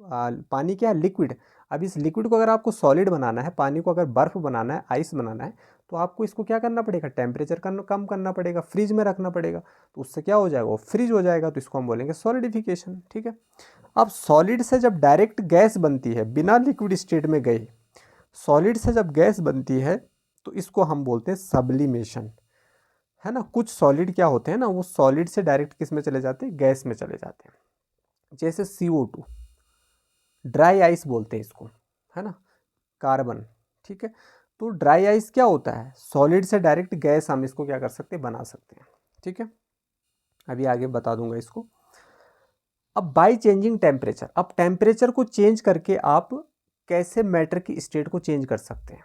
पानी क्या है, लिक्विड, अब इस लिक्विड को अगर आपको सॉलिड बनाना है, पानी को अगर बर्फ़ बनाना है, आइस बनाना है, तो आपको इसको क्या करना पड़ेगा, टेम्परेचर कम करना पड़ेगा, फ्रिज में रखना पड़ेगा, तो उससे क्या हो जाएगा, वो फ्रीज हो जाएगा, तो इसको हम बोलेंगे सॉलिडिफिकेशन। ठीक है। अब सॉलिड से जब डायरेक्ट गैस बनती है बिना लिक्विड स्टेट में गए, सॉलिड से जब गैस बनती है तो इसको हम बोलते हैं सब्लिमेशन, है ना। कुछ सॉलिड क्या होते हैं ना, वो सॉलिड से डायरेक्ट किस में चले जाते हैं, गैस में चले जाते हैं, जैसे CO2, ड्राई आइस बोलते हैं इसको, है ना, कार्बन। ठीक है। तो ड्राई आइस क्या होता है, सॉलिड से डायरेक्ट गैस हम इसको क्या कर सकते हैं, बना सकते हैं। ठीक है। अभी आगे बता दूंगा इसको। अब बाय चेंजिंग टेम्परेचर, अब टेम्परेचर को चेंज करके आप कैसे मैटर की स्टेट को चेंज कर सकते हैं,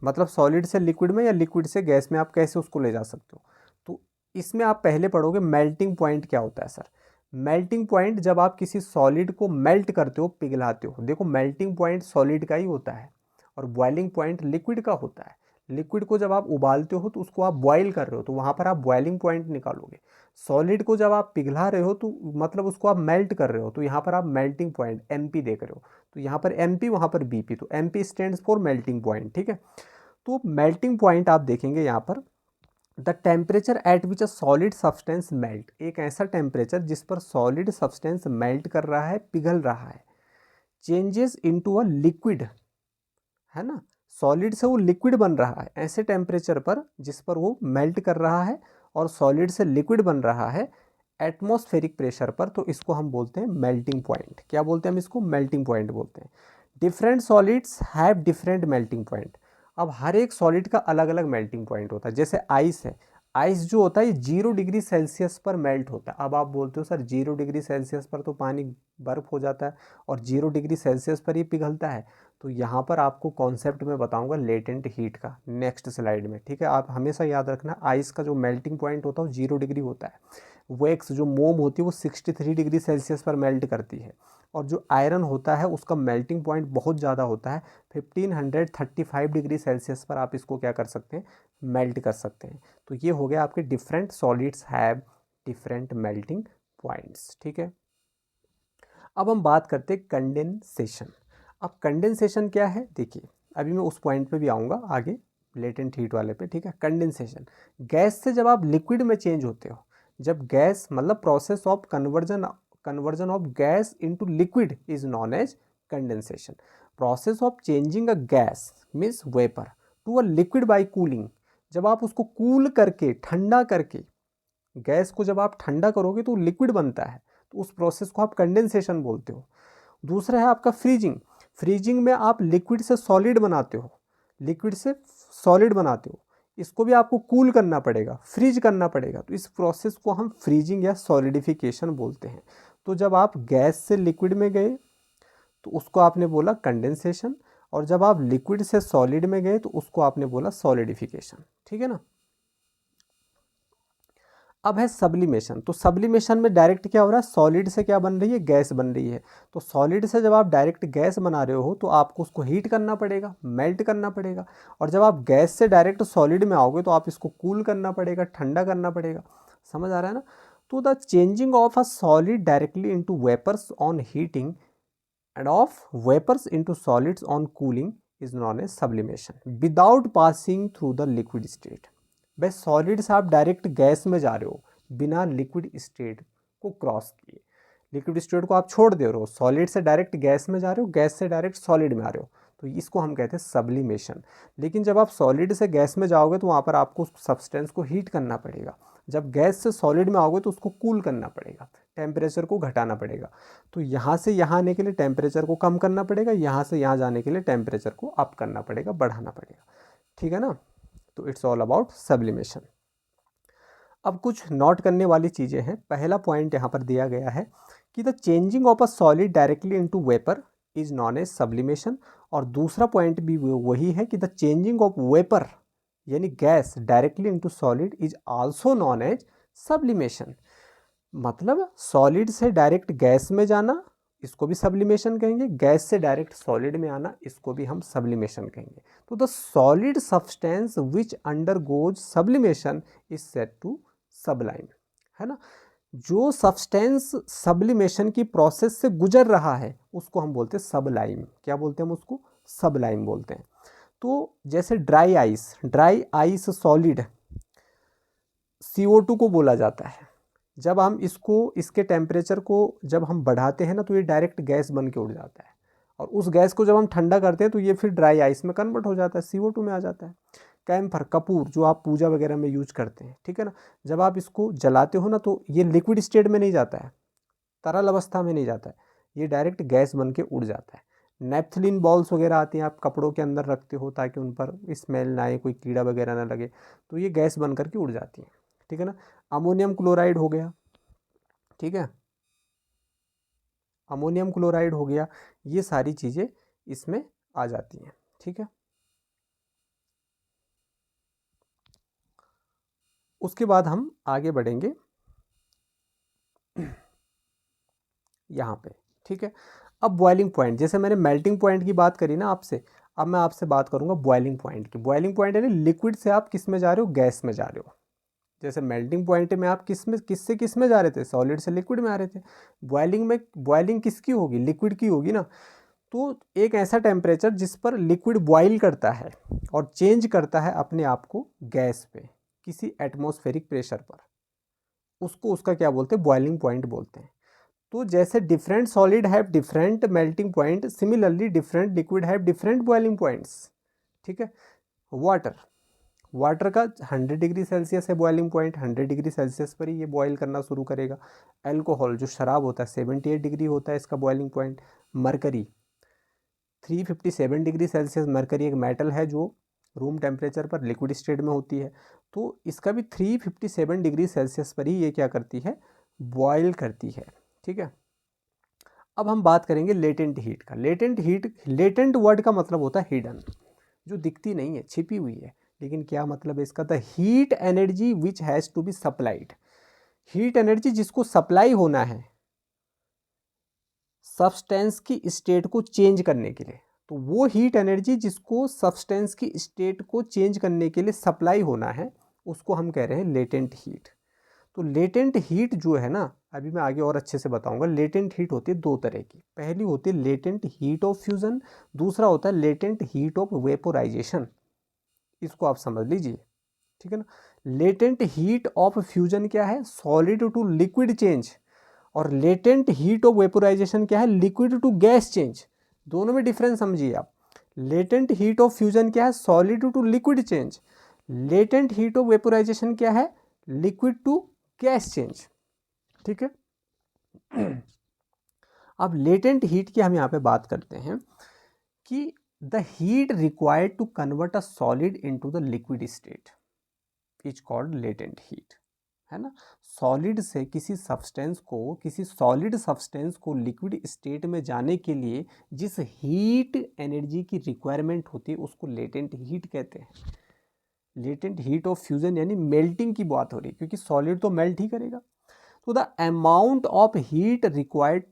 मतलब सॉलिड से लिक्विड में या लिक्विड से गैस में आप कैसे उसको ले जा सकते हो। तो इसमें आप पहले पढ़ोगे मेल्टिंग पॉइंट क्या होता है सर। मेल्टिंग पॉइंट जब आप किसी सॉलिड को मेल्ट करते हो, पिघलाते हो, देखो मेल्टिंग पॉइंट सॉलिड का ही होता है और बॉइलिंग पॉइंट लिक्विड का होता है। लिक्विड को जब आप उबालते हो तो उसको आप बॉयल कर रहे हो तो वहाँ पर आप बॉइलिंग पॉइंट निकालोगे। सॉलिड को जब आप पिघला रहे हो तो मतलब उसको आप मेल्ट कर रहे हो तो यहाँ पर आप मेल्टिंग पॉइंट एमपी देख रहे हो। तो यहाँ पर एमपी, वहाँ पर बीपी, तो MP stands for melting point, ठीक है। तो मेल्टिंग पॉइंट आप देखेंगे यहाँ पर, the temperature at which a solid substance melt, एक ऐसा टेम्परेचर जिस पर सॉलिड सब्सटेंस मेल्ट कर रहा है, पिघल रहा है, चेंजेस इनटू अ लिक्विड, है ना, सॉलिड से वो लिक्विड बन रहा है, ऐसे टेम्परेचर पर जिस पर वो मेल्ट कर रहा है और सॉलिड से लिक्विड बन रहा है एटमॉस्फेरिक प्रेशर पर, तो इसको हम बोलते हैं मेल्टिंग पॉइंट। क्या बोलते हैं हम इसको? मेल्टिंग पॉइंट बोलते हैं। Different solids have different melting point. अब हर एक सॉलिड का अलग अलग मेल्टिंग पॉइंट होता है। जैसे आइस है, आइस जो होता है ये 0 डिग्री सेल्सियस पर मेल्ट होता है। अब आप बोलते हो सर 0 डिग्री सेल्सियस पर तो पानी बर्फ हो जाता है और 0 डिग्री सेल्सियस पर ये पिघलता है। तो यहाँ पर आपको कॉन्सेप्ट में बताऊंगा लेटेंट हीट का नेक्स्ट स्लाइड में, ठीक है। आप हमेशा याद रखना आइस का जो मेल्टिंग पॉइंट होता है वो 0 डिग्री होता है। वैक्स जो मोम होती है वो 63 डिग्री सेल्सियस पर मेल्ट करती है और जो आयरन होता है उसका मेल्टिंग पॉइंट बहुत ज़्यादा होता है, 1535 डिग्री सेल्सियस पर आप इसको क्या कर सकते हैं? मेल्ट कर सकते हैं। तो ये हो गया आपके different solids have different melting points, ठीक है। अब हम बात करते हैं कंडेंसेशन। अब कंडेंसेशन क्या है देखिए, अभी मैं उस पॉइंट पे भी आऊँगा आगे लेटेंट हीट वाले पे, ठीक है। कंडेंसेशन, गैस से जब आप लिक्विड में चेंज होते हो, जब गैस मतलब process of conversion of gas into liquid is known as condensation. Process of changing a gas means vapour to a liquid by cooling, जब आप उसको कूल करके ठंडा करके, गैस को जब आप ठंडा करोगे तो लिक्विड बनता है, तो उस प्रोसेस को आप कंडेंसेशन बोलते हो। दूसरा है आपका फ्रीजिंग। फ्रीजिंग में आप लिक्विड से सॉलिड बनाते हो, लिक्विड से सॉलिड बनाते हो, इसको भी आपको कूल करना पड़ेगा, फ्रीज करना पड़ेगा, तो इस प्रोसेस को हम फ्रीजिंग या सॉलिडिफिकेशन बोलते हैं। तो जब आप गैस से लिक्विड में गए तो उसको आपने बोला कंडेंसेशन, और जब आप लिक्विड से सॉलिड में गए तो उसको आपने बोला सॉलिडिफिकेशन, ठीक है ना। अब है सब्लिमेशन। तो सब्लिमेशन में डायरेक्ट क्या हो रहा है, सॉलिड से क्या बन रही है, गैस बन रही है। तो सॉलिड से जब आप डायरेक्ट गैस बना रहे हो तो आपको उसको हीट करना पड़ेगा, मेल्ट करना पड़ेगा, और जब आप गैस से डायरेक्ट सॉलिड में आओगे तो आप इसको कूल करना पड़ेगा, ठंडा करना पड़ेगा। समझ आ रहा है ना। तो the changing of a solid directly into vapours on heating and of vapors into solids on cooling is known as sublimation without passing through the liquid state। भाई सॉलिड से आप डायरेक्ट गैस में जा रहे हो बिना लिक्विड स्टेट को cross किए, लिक्विड स्टेट को आप छोड़ दे रहे हो, सॉलिड से डायरेक्ट गैस में जा रहे हो, गैस से डायरेक्ट सॉलिड में आ रहे हो, तो इसको हम कहते हैं सब्लिमेशन। लेकिन जब आप सॉलिड से गैस में जाओगे तो वहाँ पर आपको उस सब्सटेंस को हीट करना पड़ेगा, जब गैस से सॉलिड में आओगे तो उसको कूल करना पड़ेगा, टेम्परेचर को घटाना पड़ेगा। तो यहाँ से यहाँ आने के लिए टेम्परेचर को कम करना पड़ेगा, यहाँ से यहाँ जाने के लिए टेम्परेचर को अप करना पड़ेगा, बढ़ाना पड़ेगा, ठीक है ना। तो इट्स ऑल अबाउट सब्लिमेशन। अब कुछ नोट करने वाली चीज़ें हैं। पहला पॉइंट यहाँ पर दिया गया है कि the changing of a solid directly into vapour is known as sublimation, और दूसरा पॉइंट भी वही है कि द चेंजिंग ऑफ वेपर यानी gas directly into solid is also known as sublimation. मतलब सॉलिड से डायरेक्ट गैस में जाना इसको भी सब्लिमेशन कहेंगे, गैस से डायरेक्ट सॉलिड में आना इसको भी हम सब्लिमेशन कहेंगे। तो the solid substance which undergoes sublimation is said to sublime, है ना। जो सब्सटेंस सब्लिमेशन की प्रोसेस से गुजर रहा है उसको हम बोलते हैं सबलाइम। क्या बोलते हैं हम उसको? सबलाइम बोलते हैं। तो जैसे ड्राई आइस सॉलिड CO2 को बोला जाता है। जब हम इसके टेम्परेचर को जब हम बढ़ाते हैं ना तो ये डायरेक्ट गैस बन के उड़ जाता है, और उस गैस को जब हम ठंडा करते हैं तो ये फिर ड्राई आइस में कन्वर्ट हो जाता है, CO2 में आ जाता है। कैम्फर, कपूर जो आप पूजा वगैरह में यूज करते हैं, ठीक है ना, जब आप इसको जलाते हो ना तो ये लिक्विड स्टेट में नहीं जाता है, तरल अवस्था में नहीं जाता है, ये डायरेक्ट गैस बन के उड़ जाता है। नेपथलीन बॉल्स वगैरह आती हैं, आप कपड़ों के अंदर रखते हो ताकि उन पर स्मेल ना आए, कोई कीड़ा वगैरह ना लगे, तो ये गैस बन करके उड़ जाती हैं, ठीक है ना। अमोनियम क्लोराइड हो गया, ठीक है, अमोनियम क्लोराइड हो गया, ये सारी चीज़ें इसमें आ जाती हैं, ठीक है। उसके बाद हम आगे बढ़ेंगे यहाँ पे, ठीक है। अब बॉइलिंग पॉइंट, जैसे मैंने मेल्टिंग पॉइंट की बात करी ना आपसे, अब मैं आपसे बात करूँगा बॉइलिंग पॉइंट की। बॉइलिंग पॉइंट यानी लिक्विड से आप किस में जा रहे हो, गैस में जा रहे हो। जैसे मेल्टिंग पॉइंट में आप किस में जा रहे थे, सॉलिड से लिक्विड में आ रहे थे। बॉइलिंग में बॉइलिंग किसकी होगी, लिक्विड की होगी ना। तो एक ऐसा टेम्परेचर जिस पर लिक्विड बॉइल करता है और चेंज करता है अपने आप को गैस पे किसी एटमॉस्फेरिक प्रेशर पर, उसको उसका क्या बोलते हैं, बॉइलिंग पॉइंट बोलते हैं। तो जैसे different solid have different melting point, similarly different liquid have different boiling points. ठीक है। वाटर वाटर का 100 डिग्री सेल्सियस है बॉइलिंग पॉइंट, 100 डिग्री सेल्सियस पर ही ये बॉयल करना शुरू करेगा। अल्कोहल जो शराब होता है 78 डिग्री होता है इसका boiling point. Mercury 357 degree Celsius, mercury एक मेटल है जो रूम टेम्परेचर पर लिक्विड स्टेट में होती है, तो इसका भी 357 डिग्री सेल्सियस पर ही ये क्या करती है, बॉयल करती है। ठीक है। अब हम बात करेंगे लेटेंट हीट का। लेटेंट वर्ड का मतलब होता है हिडन, जो दिखती नहीं है, छिपी हुई है। लेकिन क्या मतलब है इसका, the heat energy which has to be supplied. Heat energy जिसको सप्लाई होना है सब्सटेंस की स्टेट को चेंज करने के लिए, तो वो हीट एनर्जी जिसको सब्सटेंस की स्टेट को चेंज करने के लिए सप्लाई होना है, उसको हम कह रहे हैं लेटेंट हीट। तो लेटेंट हीट जो है ना, अभी मैं आगे और अच्छे से बताऊंगा। लेटेंट हीट होती है दो तरह की। पहली होती है लेटेंट हीट ऑफ फ्यूजन, दूसरा होता है लेटेंट हीट ऑफ वेपोराइजेशन। इसको आप समझ लीजिए। ठीक है ना। लेटेंट हीट ऑफ फ्यूजन क्या है, सॉलिड टू लिक्विड चेंज, और लेटेंट हीट ऑफ वेपोराइजेशन क्या है, लिक्विड टू गैस चेंज। दोनों में डिफरेंस समझिए आप। लेटेंट हीट ऑफ फ्यूजन क्या है, solid to liquid change. Latent heat of vaporisation क्या है, लिक्विड टू गैस चेंज। ठीक है। अब लेटेंट हीट की हम यहाँ पे बात करते हैं कि the heat required to convert a solid into the liquid state is called latent heat, है ना। सॉलिड से किसी सॉलिड सब्सटेंस को लिक्विड स्टेट में जाने के लिए जिस हीट एनर्जी की रिक्वायरमेंट होती है उसको लेटेंट हीट कहते हैं। लेटेंट हीट ऑफ फ्यूजन यानी मेल्टिंग की बात हो रही है, क्योंकि सॉलिड तो मेल्ट ही करेगा। तो the amount of heat required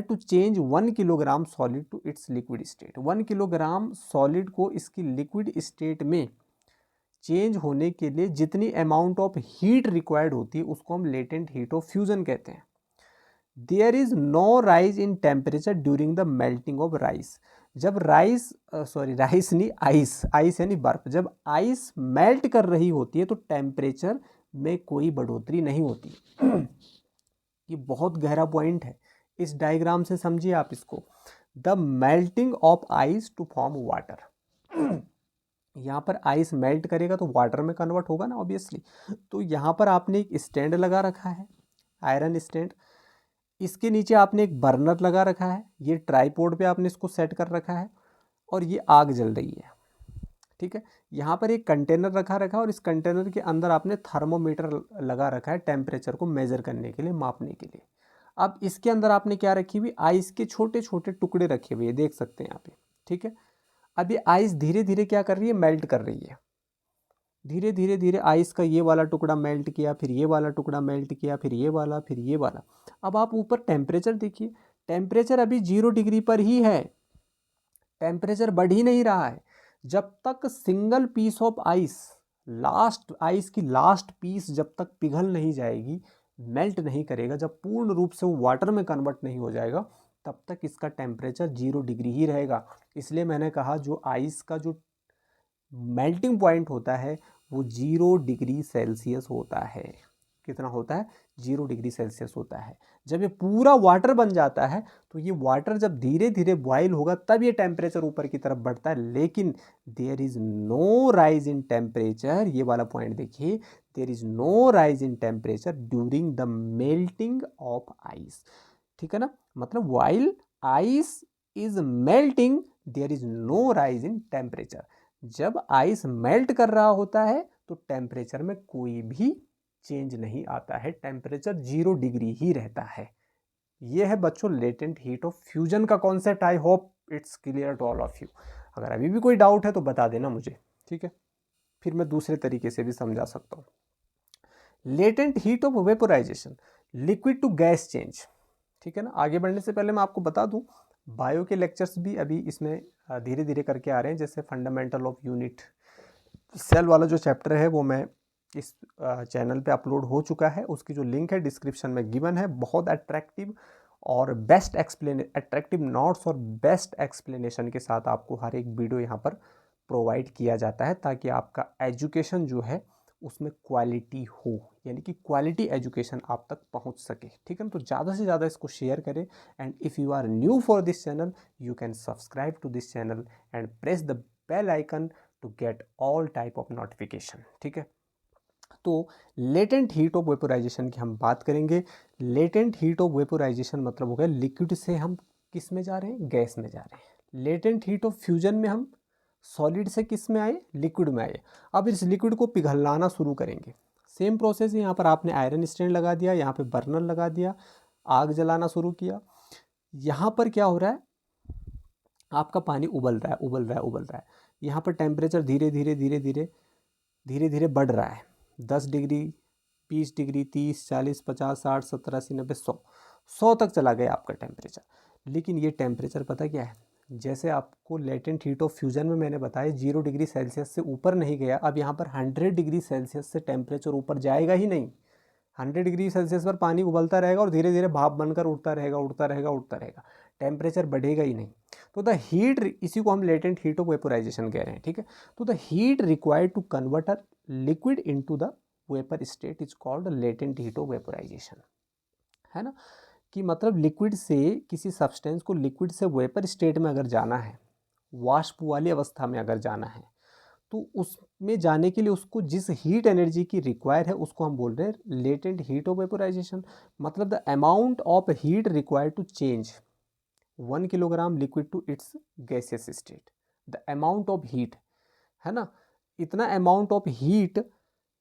to change 1 kilogram solid to its liquid state. 1 kilogram solid को इसकी लिक्विड स्टेट में चेंज होने के लिए जितनी अमाउंट ऑफ हीट रिक्वायर्ड होती है उसको हम लेटेंट हीट ऑफ फ्यूजन कहते हैं। There is no rise in temperature during the melting of rice. जब राइस नहीं, आइस यानी बर्फ, जब आइस मेल्ट कर रही होती है तो टेम्परेचर में कोई बढ़ोतरी नहीं होती। ये बहुत गहरा पॉइंट है, इस डायग्राम से समझिए आप इसको। The melting of ice to form water, यहाँ पर आइस मेल्ट करेगा तो वाटर में कन्वर्ट होगा ना ऑब्वियसली। तो यहाँ पर आपने एक स्टैंड लगा रखा है, आयरन स्टैंड। इसके नीचे आपने एक बर्नर लगा रखा है, ये ट्राईपोड पे आपने इसको सेट कर रखा है, और ये आग जल रही है। ठीक है। यहाँ पर एक कंटेनर रखा है और इस कंटेनर के अंदर आपने थर्मोमीटर लगा रखा है टेम्परेचर को मेजर करने के लिए, मापने के लिए। अब इसके अंदर आपने क्या रखी हुई, आइस के छोटे छोटे टुकड़े रखे हुए, देख सकते हैं यहाँ पे। ठीक है। अब ये आइस धीरे धीरे क्या कर रही है, मेल्ट कर रही है। धीरे धीरे धीरे आइस का ये वाला टुकड़ा मेल्ट किया, फिर ये वाला टुकड़ा मेल्ट किया, फिर ये वाला, फिर ये वाला। अब आप ऊपर टेम्परेचर देखिए, टेम्परेचर अभी 0 डिग्री पर ही है, टेम्परेचर बढ़ ही नहीं रहा है। जब तक single piece of ice, ice की लास्ट पीस जब तक पिघल नहीं जाएगी, मेल्ट नहीं करेगा, जब पूर्ण रूप से वो वाटर में कन्वर्ट नहीं हो जाएगा, तब तक इसका टेम्परेचर 0 डिग्री ही रहेगा। इसलिए मैंने कहा जो आइस का जो मेल्टिंग पॉइंट होता है वो 0 डिग्री सेल्सियस होता है। कितना होता है, 0 डिग्री सेल्सियस होता है। जब ये पूरा वाटर बन जाता है तो ये वाटर जब धीरे धीरे बॉयल होगा तब ये टेम्परेचर ऊपर की तरफ बढ़ता है। लेकिन there is no rise in temperature, ये वाला पॉइंट देखिए, there is no rise in temperature during the melting of ice. ठीक है ना, मतलब while ice is melting there is no rise in temperature. जब आइस मेल्ट कर रहा होता है तो टेम्परेचर में कोई भी चेंज नहीं आता है, टेम्परेचर 0 डिग्री ही रहता है। यह है बच्चों लेटेंट हीट ऑफ फ्यूजन का concept. I hope it's clear to all of you. अगर अभी भी कोई डाउट है तो बता देना मुझे, ठीक है, फिर मैं दूसरे तरीके से भी समझा सकता हूँ। Latent heat of vaporisation, liquid to gas change. ठीक है ना, आगे बढ़ने से पहले मैं आपको बता दूं, बायो के लेक्चर्स भी अभी इसमें धीरे धीरे करके आ रहे हैं, जैसे फंडामेंटल ऑफ यूनिट सेल वाला जो चैप्टर है वो मैं इस चैनल पे अपलोड हो चुका है, उसकी जो लिंक है डिस्क्रिप्शन में गिवन है। बहुत अट्रैक्टिव और अट्रैक्टिव नोट्स और बेस्ट एक्सप्लेनेशन के साथ आपको हर एक वीडियो यहाँ पर प्रोवाइड किया जाता है, ताकि आपका एजुकेशन जो है उसमें क्वालिटी हो, यानी कि क्वालिटी एजुकेशन आप तक पहुँच सके। ठीक है ना, तो ज़्यादा से ज़्यादा इसको शेयर करें। And if you are new for this channel, you can subscribe to this channel and press the bell icon to get all type of notification. ठीक है, तो लेटेंट हीट ऑफ वेपोराइजेशन की हम बात करेंगे। लेटेंट हीट ऑफ वेपोराइजेशन मतलब हो गया लिक्विड से हम किस में जा रहे हैं, गैस में जा रहे हैं। लेटेंट हीट ऑफ फ्यूजन में हम सॉलिड से किस में आए, लिक्विड में आए। अब इस लिक्विड को पिघलाना शुरू करेंगे। सेम प्रोसेस है, यहाँ पर आपने आयरन स्टैंड लगा दिया, यहाँ पे बर्नर लगा दिया, आग जलाना शुरू किया। यहाँ पर क्या हो रहा है, आपका पानी उबल रहा है, उबल रहा है, उबल रहा है। यहाँ पर टेम्परेचर धीरे धीरे धीरे धीरे धीरे धीरे बढ़ रहा है। 10 डिग्री, 20 डिग्री, 30, 40, 50, 60, 70, 80, 90, 100 तक चला गया आपका टेम्परेचर। लेकिन ये टेम्परेचर पता क्या है, जैसे आपको लेटेंट हीट ऑफ फ्यूजन में मैंने बताया 0 डिग्री सेल्सियस से ऊपर नहीं गया। अब यहाँ पर 100 डिग्री सेल्सियस से टेम्परेचर ऊपर जाएगा ही नहीं। 100 डिग्री सेल्सियस पर पानी उबलता रहेगा और धीरे धीरे भाप बनकर उठता रहेगा, उठता रहेगा, उठता रहेगा, टेम्परेचर बढ़ेगा ही नहीं। तो द हीट, इसी को हम लेटेंट हीट ऑफ वेपोराइजेशन कह रहे हैं। ठीक है, तो the heat required to convert a liquid into the vapour state is called latent heat of vaporisation. है ना, कि मतलब लिक्विड से किसी सब्सटेंस को लिक्विड से वेपर स्टेट में अगर जाना है, वाष्प वाली अवस्था में अगर जाना है, तो उसमें जाने के लिए उसको जिस हीट एनर्जी की रिक्वायर है उसको हम बोल रहे हैं लेटेंट हीट ऑफ वेपोराइजेशन। मतलब the amount of heat required to change 1 kilogram liquid to its gaseous state. The amount of heat, है ना, इतना अमाउंट ऑफ हीट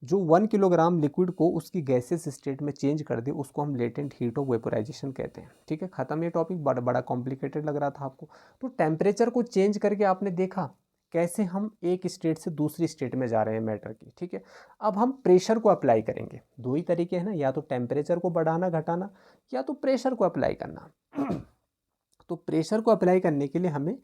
जो 1 किलोग्राम लिक्विड को उसकी गैसियस स्टेट में चेंज कर दे, उसको हम लेटेंट हीट ऑफ वेपोराइजेशन कहते हैं। ठीक है, खत्म। ये टॉपिक बड़ा बड़ा कॉम्प्लिकेटेड लग रहा था आपको। तो टेम्परेचर को चेंज करके आपने देखा कैसे हम एक स्टेट से दूसरी स्टेट में जा रहे हैं मैटर की। ठीक है, अब हम प्रेशर को अप्लाई करेंगे। दो ही तरीके हैं ना, या तो टेम्परेचर को बढ़ाना घटाना, या तो प्रेशर को अप्लाई करना। तो प्रेशर को अप्लाई करने के लिए हमें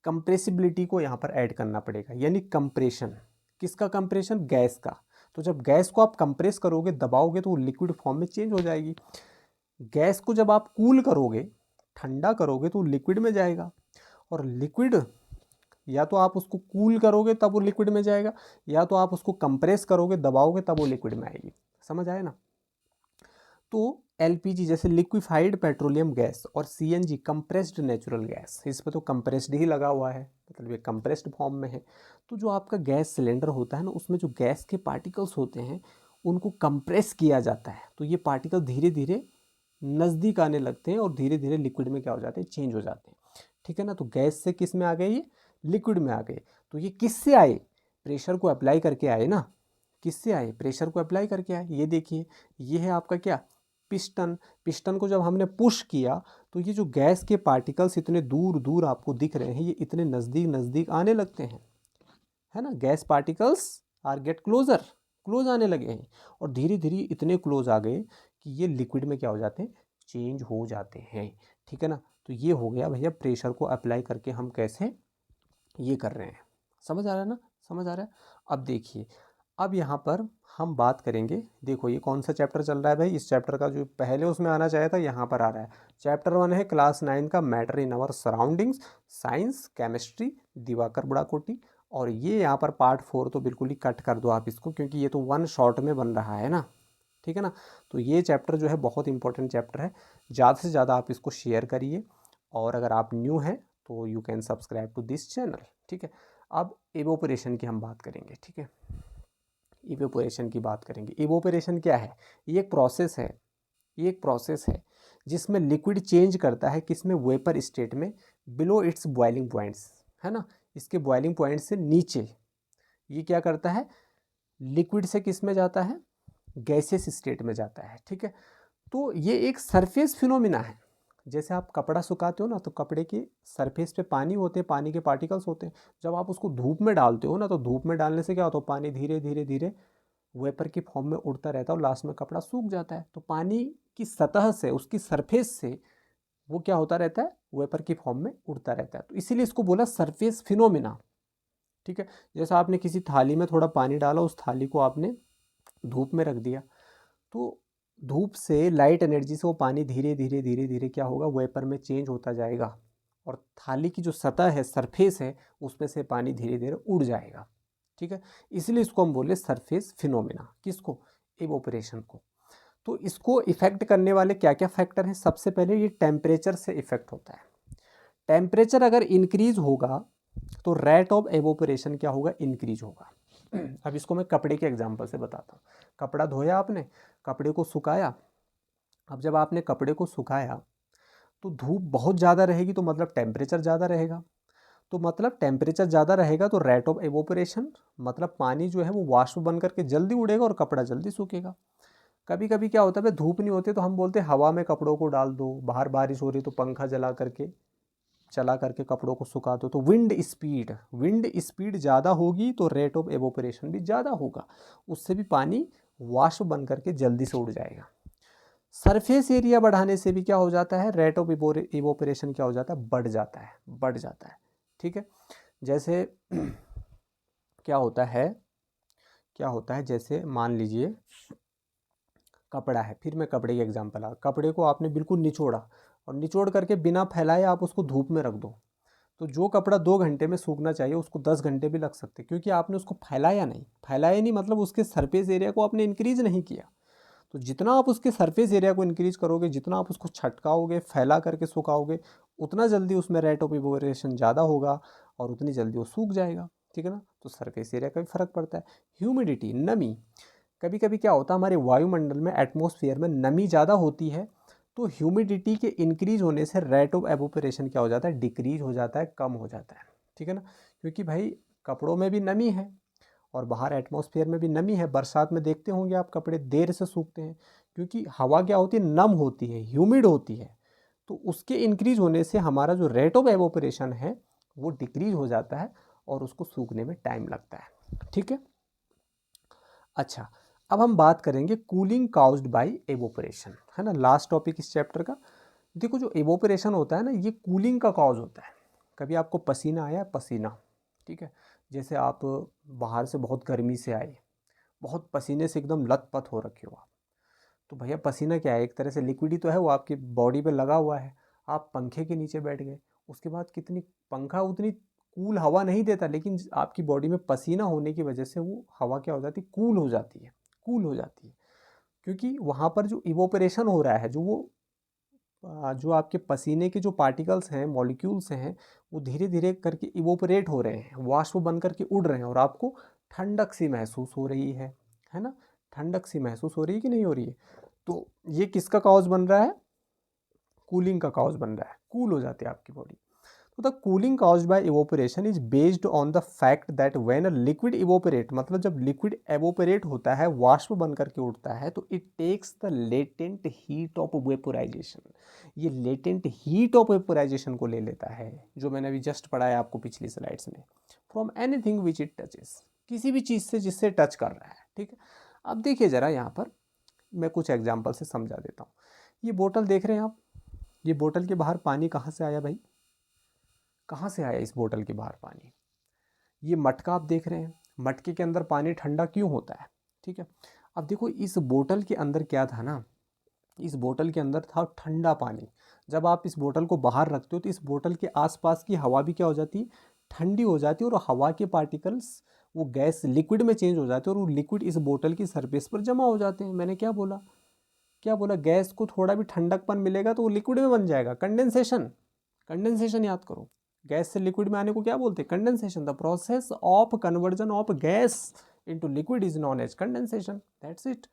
कंप्रेसिबिलिटी को यहाँ पर ऐड करना पड़ेगा, यानी कंप्रेशन। किसका कंप्रेशन, गैस का। तो जब गैस को आप कंप्रेस करोगे, दबाओगे, तो वो लिक्विड फॉर्म में चेंज हो जाएगी। गैस को जब आप कूल करोगे, ठंडा करोगे, तो लिक्विड में जाएगा। और लिक्विड या तो आप उसको कूल करोगे तब वो लिक्विड में जाएगा, या तो आप उसको कंप्रेस करोगे, दबाओगे, तब वो लिक्विड में आएगी। समझ आया ना। तो एलपीजी जैसे लिक्विफाइड पेट्रोलियम गैस और सीएनजी कंप्रेस्ड नेचुरल गैस, इस पर तो कंप्रेस्ड ही लगा हुआ है, मतलब ये कंप्रेस्ड फॉर्म में है। तो जो आपका गैस सिलेंडर होता है ना, उसमें जो गैस के पार्टिकल्स होते हैं उनको कंप्रेस किया जाता है। तो ये पार्टिकल धीरे धीरे नज़दीक आने लगते हैं और धीरे धीरे लिक्विड में क्या हो जाते हैं, चेंज हो जाते हैं। ठीक है ना, तो गैस से किस में आ गए, ये लिक्विड में आ गए। तो ये किससे आए, प्रेशर को अप्लाई करके आए ना। किससे आए, प्रेशर को अप्लाई करके आए। ये देखिए, ये है आपका क्या, पिस्टन। पिस्टन को जब हमने पुश किया तो ये जो गैस के पार्टिकल्स इतने दूर दूर आपको दिख रहे हैं, ये इतने नज़दीक नज़दीक आने लगते हैं, है ना। Gas particles are get closer, close आने लगे हैं, और धीरे धीरे इतने क्लोज आ गए कि ये लिक्विड में क्या हो जाते हैं, चेंज हो जाते हैं। ठीक है ना, तो ये हो गया भैया प्रेशर को अप्लाई करके हम कैसे ये कर रहे हैं। समझ आ रहा है ना, समझ आ रहा है। अब देखिए, अब यहाँ पर हम बात करेंगे, देखो ये कौन सा चैप्टर चल रहा है भाई, इस चैप्टर का जो पहले उसमें आना चाहिए था यहाँ पर आ रहा है। चैप्टर 1 है क्लास 9 का matter in our surroundings, science chemistry, Diwakar Budakoti. और ये यहाँ पर पार्ट 4 तो बिल्कुल ही कट कर दो आप इसको, क्योंकि ये तो वन शॉट में बन रहा है ना। ठीक है ना, तो ये चैप्टर जो है बहुत इंपॉर्टेंट चैप्टर है। ज़्यादा से ज़्यादा आप इसको शेयर करिए, और अगर आप न्यू हैं तो you can subscribe to this channel. ठीक है, अब एवोपरेशन की हम बात करेंगे। ठीक है, इवेपोरेशन की बात करेंगे। इवेपोरेशन क्या है, ये एक प्रोसेस है, ये एक प्रोसेस है जिसमें लिक्विड चेंज करता है किसमें, वेपर स्टेट में, बिलो इट्स बॉइलिंग पॉइंट्स, है ना। इसके बॉइलिंग पॉइंट से नीचे ये क्या करता है, लिक्विड से किस में जाता है, गैसियस स्टेट में जाता है। ठीक है, तो ये एक सरफेस फिनोमिना है। जैसे आप कपड़ा सुखाते हो ना, तो कपड़े के सरफेस पे पानी होते हैं, पानी के पार्टिकल्स होते हैं। जब आप उसको धूप में डालते हो ना, तो धूप में डालने से क्या होता है, पानी धीरे धीरे धीरे वेपर की फॉर्म में उड़ता रहता है और लास्ट में कपड़ा सूख जाता है। तो पानी की सतह से, उसकी सरफेस से वो क्या होता रहता है, वेपर की फॉर्म में उड़ता रहता है। तो इसीलिए इसको बोला सरफेस फिनोमिना। ठीक है, जैसा आपने किसी थाली में थोड़ा पानी डाला, उस थाली को आपने धूप में रख दिया, तो धूप से लाइट एनर्जी से वो पानी धीरे धीरे धीरे धीरे क्या होगा, वेपर में चेंज होता जाएगा, और थाली की जो सतह है, सरफेस है, उसमें से पानी धीरे धीरे उड़ जाएगा। ठीक है, इसलिए इसको हम बोले सरफेस फिनोमिना। किसको? इवोपरेशन को। तो इसको इफेक्ट करने वाले क्या क्या फैक्टर हैं? सबसे पहले ये टेम्परेचर से इफेक्ट होता है। टेम्परेचर अगर इंक्रीज होगा तो रेट ऑफ एवोपरेशन क्या होगा, इंक्रीज होगा। अब इसको मैं कपड़े के एग्जांपल से बताता हूँ। कपड़ा धोया आपने, कपड़े को सुखाया। अब जब आपने कपड़े को सुखाया तो धूप बहुत ज़्यादा रहेगी, तो मतलब टेम्परेचर ज़्यादा रहेगा। तो मतलब टेम्परेचर ज़्यादा रहेगा तो रेट ऑफ एवोपरेशन, मतलब पानी जो है वो वाष्प बन करके जल्दी उड़ेगा और कपड़ा जल्दी सूखेगा। कभी कभी क्या होता है, भाई धूप नहीं होती तो हम बोलते हैं हवा में कपड़ों को डाल दो, बाहर बारिश हो रही तो पंखा चला करके कपड़ों को सुखा दो। तो विंड स्पीड ज़्यादा होगी तो रेट ऑफ एवोपरेशन भी ज़्यादा होगा, उससे भी पानी वाष्प बन करके जल्दी से उड़ जाएगा। सरफेस एरिया बढ़ाने से भी क्या हो जाता है, रेट ऑफ इवोपरेशन क्या हो जाता है, बढ़ जाता है। ठीक है, जैसे क्या होता है, जैसे मान लीजिए कपड़ा है, फिर मैं कपड़े की एग्जांपल कपड़े को आपने बिल्कुल निचोड़ा, और निचोड़ करके बिना फैलाए आप उसको धूप में रख दो, तो जो कपड़ा 2 घंटे में सूखना चाहिए उसको 10 घंटे भी लग सकते, क्योंकि आपने उसको फैलाया नहीं मतलब उसके सरफेस एरिया को आपने इंक्रीज नहीं किया। तो जितना आप उसके सरफेस एरिया को इंक्रीज करोगे, जितना आप उसको छटकाओगे, फैला करके सुखाओगे, उतना जल्दी उसमें रेट ऑफ इवोपरेशन ज़्यादा होगा और उतनी जल्दी वो सूख जाएगा। ठीक है ना, तो सरफेस एरिया का भी फर्क पड़ता है। ह्यूमिडिटी, नमी, कभी कभी क्या होता है, हमारे वायुमंडल में, एटमॉस्फेयर में नमी ज़्यादा होती है, तो ह्यूमिडिटी के इंक्रीज होने से रेट ऑफ एवोपरेशन क्या हो जाता है, डिक्रीज हो जाता है, कम हो जाता है। ठीक है ना, क्योंकि भाई कपड़ों में भी नमी है और बाहर एटमॉस्फेयर में भी नमी है। बरसात में देखते होंगे आप कपड़े देर से सूखते हैं, क्योंकि हवा क्या होती है, नम होती है, ह्यूमिड होती है। तो उसके इंक्रीज होने से हमारा जो रेट ऑफ एवोपरेशन है वो डिक्रीज हो जाता है और उसको सूखने में टाइम लगता है। ठीक है, अच्छा, अब हम बात करेंगे कूलिंग काउज्ड बाय एवोपरेशन, है ना, लास्ट टॉपिक इस चैप्टर का। देखो, जो एवोपरेशन होता है ना, ये कूलिंग का कॉज होता है। कभी आपको पसीना आया, पसीना, ठीक है, जैसे आप बाहर से बहुत गर्मी से आए, बहुत पसीने से एकदम लथपथ हो रखे हो आप, तो भैया पसीना क्या है, एक तरह से लिक्विड ही तो है, वो आपकी बॉडी पे लगा हुआ है। आप पंखे के नीचे बैठ गए, उसके बाद कितनी, पंखा उतनी कूल हवा नहीं देता, लेकिन आपकी बॉडी में पसीना होने की वजह से वो हवा क्या हो जाती है, कूल हो जाती है, क्योंकि वहाँ पर जो इवोपरेशन हो रहा है, जो आपके पसीने के जो पार्टिकल्स हैं, मॉलिक्यूल्स हैं, वो धीरे धीरे करके इवोपरेट हो रहे हैं, वाष्प बन करके उड़ रहे हैं, और आपको ठंडक सी महसूस हो रही है ना, ठंडक सी महसूस हो रही है कि नहीं हो रही है? तो ये किसका कॉज बन रहा है, कूलिंग का कॉज बन रहा है, कूल हो जाती है आपकी बॉडी। तो the cooling caused by evaporation is based on the fact that when a liquid evaporate, मतलब जब लिक्विड एवोपरेट होता है, वाष्प बन करके उठता है, तो it takes the latent heat of vaporisation, ये लेटेंट हीट ऑफ वेपोराइजेशन को ले लेता है, जो मैंने अभी जस्ट पढ़ाया आपको पिछली स्लाइड्स में, from anything which it touches, किसी भी चीज़ से जिससे टच कर रहा है। ठीक है, अब देखिए ज़रा यहाँ पर मैं कुछ एग्जाम्पल से समझा देता हूँ। ये बोतल देख रहे हैं आप, ये बोतल के बाहर पानी कहाँ से आया भाई, कहाँ से आया इस बोतल के बाहर पानी? ये मटका आप देख रहे हैं, मटके के अंदर पानी ठंडा क्यों होता है? ठीक है, अब देखो इस बोतल के अंदर क्या था ना, इस बोतल के अंदर था ठंडा पानी। जब आप इस बोतल को बाहर रखते हो तो इस बोतल के आसपास की हवा भी क्या हो जाती है, ठंडी हो जाती है, और हवा के पार्टिकल्स वो गैस लिक्विड में चेंज हो जाते हैं, और वो लिक्विड इस बोतल की सरफेस पर जमा हो जाते हैं। मैंने क्या बोला, गैस को थोड़ा भी ठंडकपन मिलेगा तो वो लिक्विड में बन जाएगा, कंडेंसेशन। कंडेंसेशन याद करो, गैस से लिक्विड में आने को क्या बोलते हैं, condensation. The process of conversion of gas into liquid is known as condensation, that's it.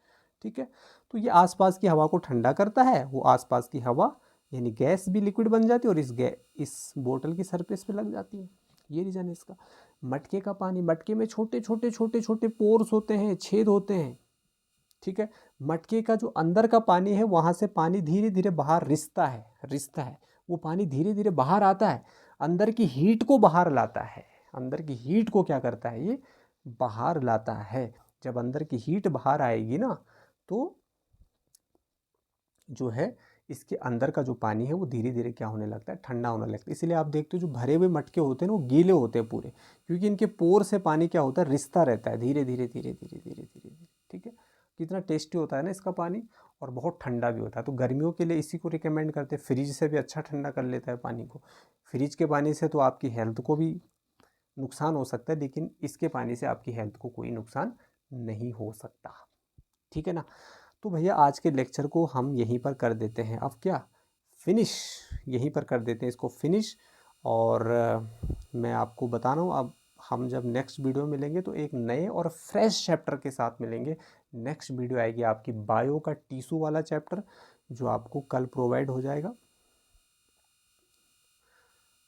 ठीक है, तो ये आसपास की हवा को ठंडा करता है, वो आसपास की हवा यानी गैस भी लिक्विड बन जाती है और इस बोतल की सरफेस पे लग जाती है। ये रीजन है इसका। मटके का पानी, मटके में छोटे छोटे छोटे छोटे पोर्स होते हैं, छेद होते हैं। ठीक है, मटके का जो अंदर का पानी है वहाँ से पानी धीरे धीरे बाहर रिसता है, वो पानी धीरे धीरे बाहर आता है, अंदर की हीट को बाहर लाता है। अंदर की हीट को क्या करता है, ये बाहर लाता है। जब अंदर की हीट बाहर आएगी ना, तो जो है इसके अंदर का जो पानी है वो धीरे धीरे क्या होने लगता है, ठंडा होने लगता है। इसीलिए आप देखते हो जो भरे हुए मटके होते हैं ना वो गीले होते हैं पूरे, क्योंकि इनके पोर से पानी क्या होता है, रिसता रहता है धीरे धीरे धीरे धीरे धीरे धीरे धीरे। ठीक है, कितना टेस्टी होता है ना इसका पानी, और बहुत ठंडा भी होता है। तो गर्मियों के लिए इसी को रिकमेंड करते हैं। फ्रिज से भी अच्छा ठंडा कर लेता है पानी को। फ्रिज के पानी से तो आपकी हेल्थ को भी नुकसान हो सकता है, लेकिन इसके पानी से आपकी हेल्थ को कोई नुकसान नहीं हो सकता। ठीक है ना। तो भैया आज के लेक्चर को हम यहीं पर कर देते हैं। अब क्या फिनिश, यहीं पर कर देते हैं इसको फिनिश। और मैं आपको बता रहा हूँ, अब हम जब नेक्स्ट वीडियो में मिलेंगे तो एक नए और फ्रेश चैप्टर के साथ मिलेंगे। नेक्स्ट वीडियो आएगी आपकी बायो का टिश्यू वाला चैप्टर, जो आपको कल प्रोवाइड हो जाएगा।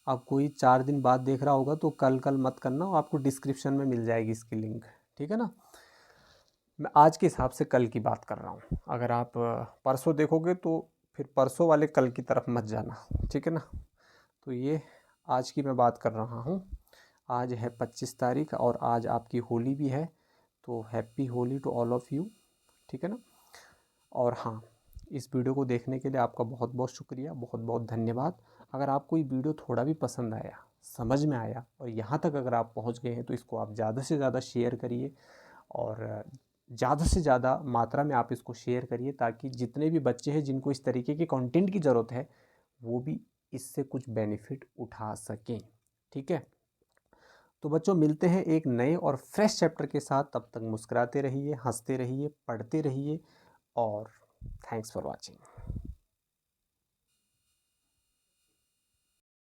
आप कोई 4 दिन बाद देख रहा होगा तो कल कल मत करना, आपको डिस्क्रिप्शन में मिल जाएगी इसकी लिंक। ठीक है ना। मैं आज के हिसाब से कल की बात कर रहा हूँ। अगर आप परसों देखोगे तो फिर परसों वाले कल की तरफ मत जाना। ठीक है ना। तो ये आज की मैं बात कर रहा हूँ। आज है 25 तारीख और आज आपकी होली भी है, तो happy Holi to all of you. ठीक है ना। और हाँ, इस वीडियो को देखने के लिए आपका बहुत बहुत शुक्रिया, बहुत बहुत धन्यवाद। अगर आपको ये वीडियो थोड़ा भी पसंद आया, समझ में आया और यहाँ तक अगर आप पहुँच गए हैं तो इसको आप ज़्यादा से ज़्यादा शेयर करिए, और ज़्यादा से ज़्यादा मात्रा में आप इसको शेयर करिए, ताकि जितने भी बच्चे हैं जिनको इस तरीके के कंटेंट की ज़रूरत है वो भी इससे कुछ बेनिफिट उठा सकें। ठीक है। तो बच्चों मिलते हैं एक नए और फ्रेश चैप्टर के साथ। तब तक मुस्कुराते रहिए, हंसते रहिए, पढ़ते रहिए, और थैंक्स फॉर वॉचिंग।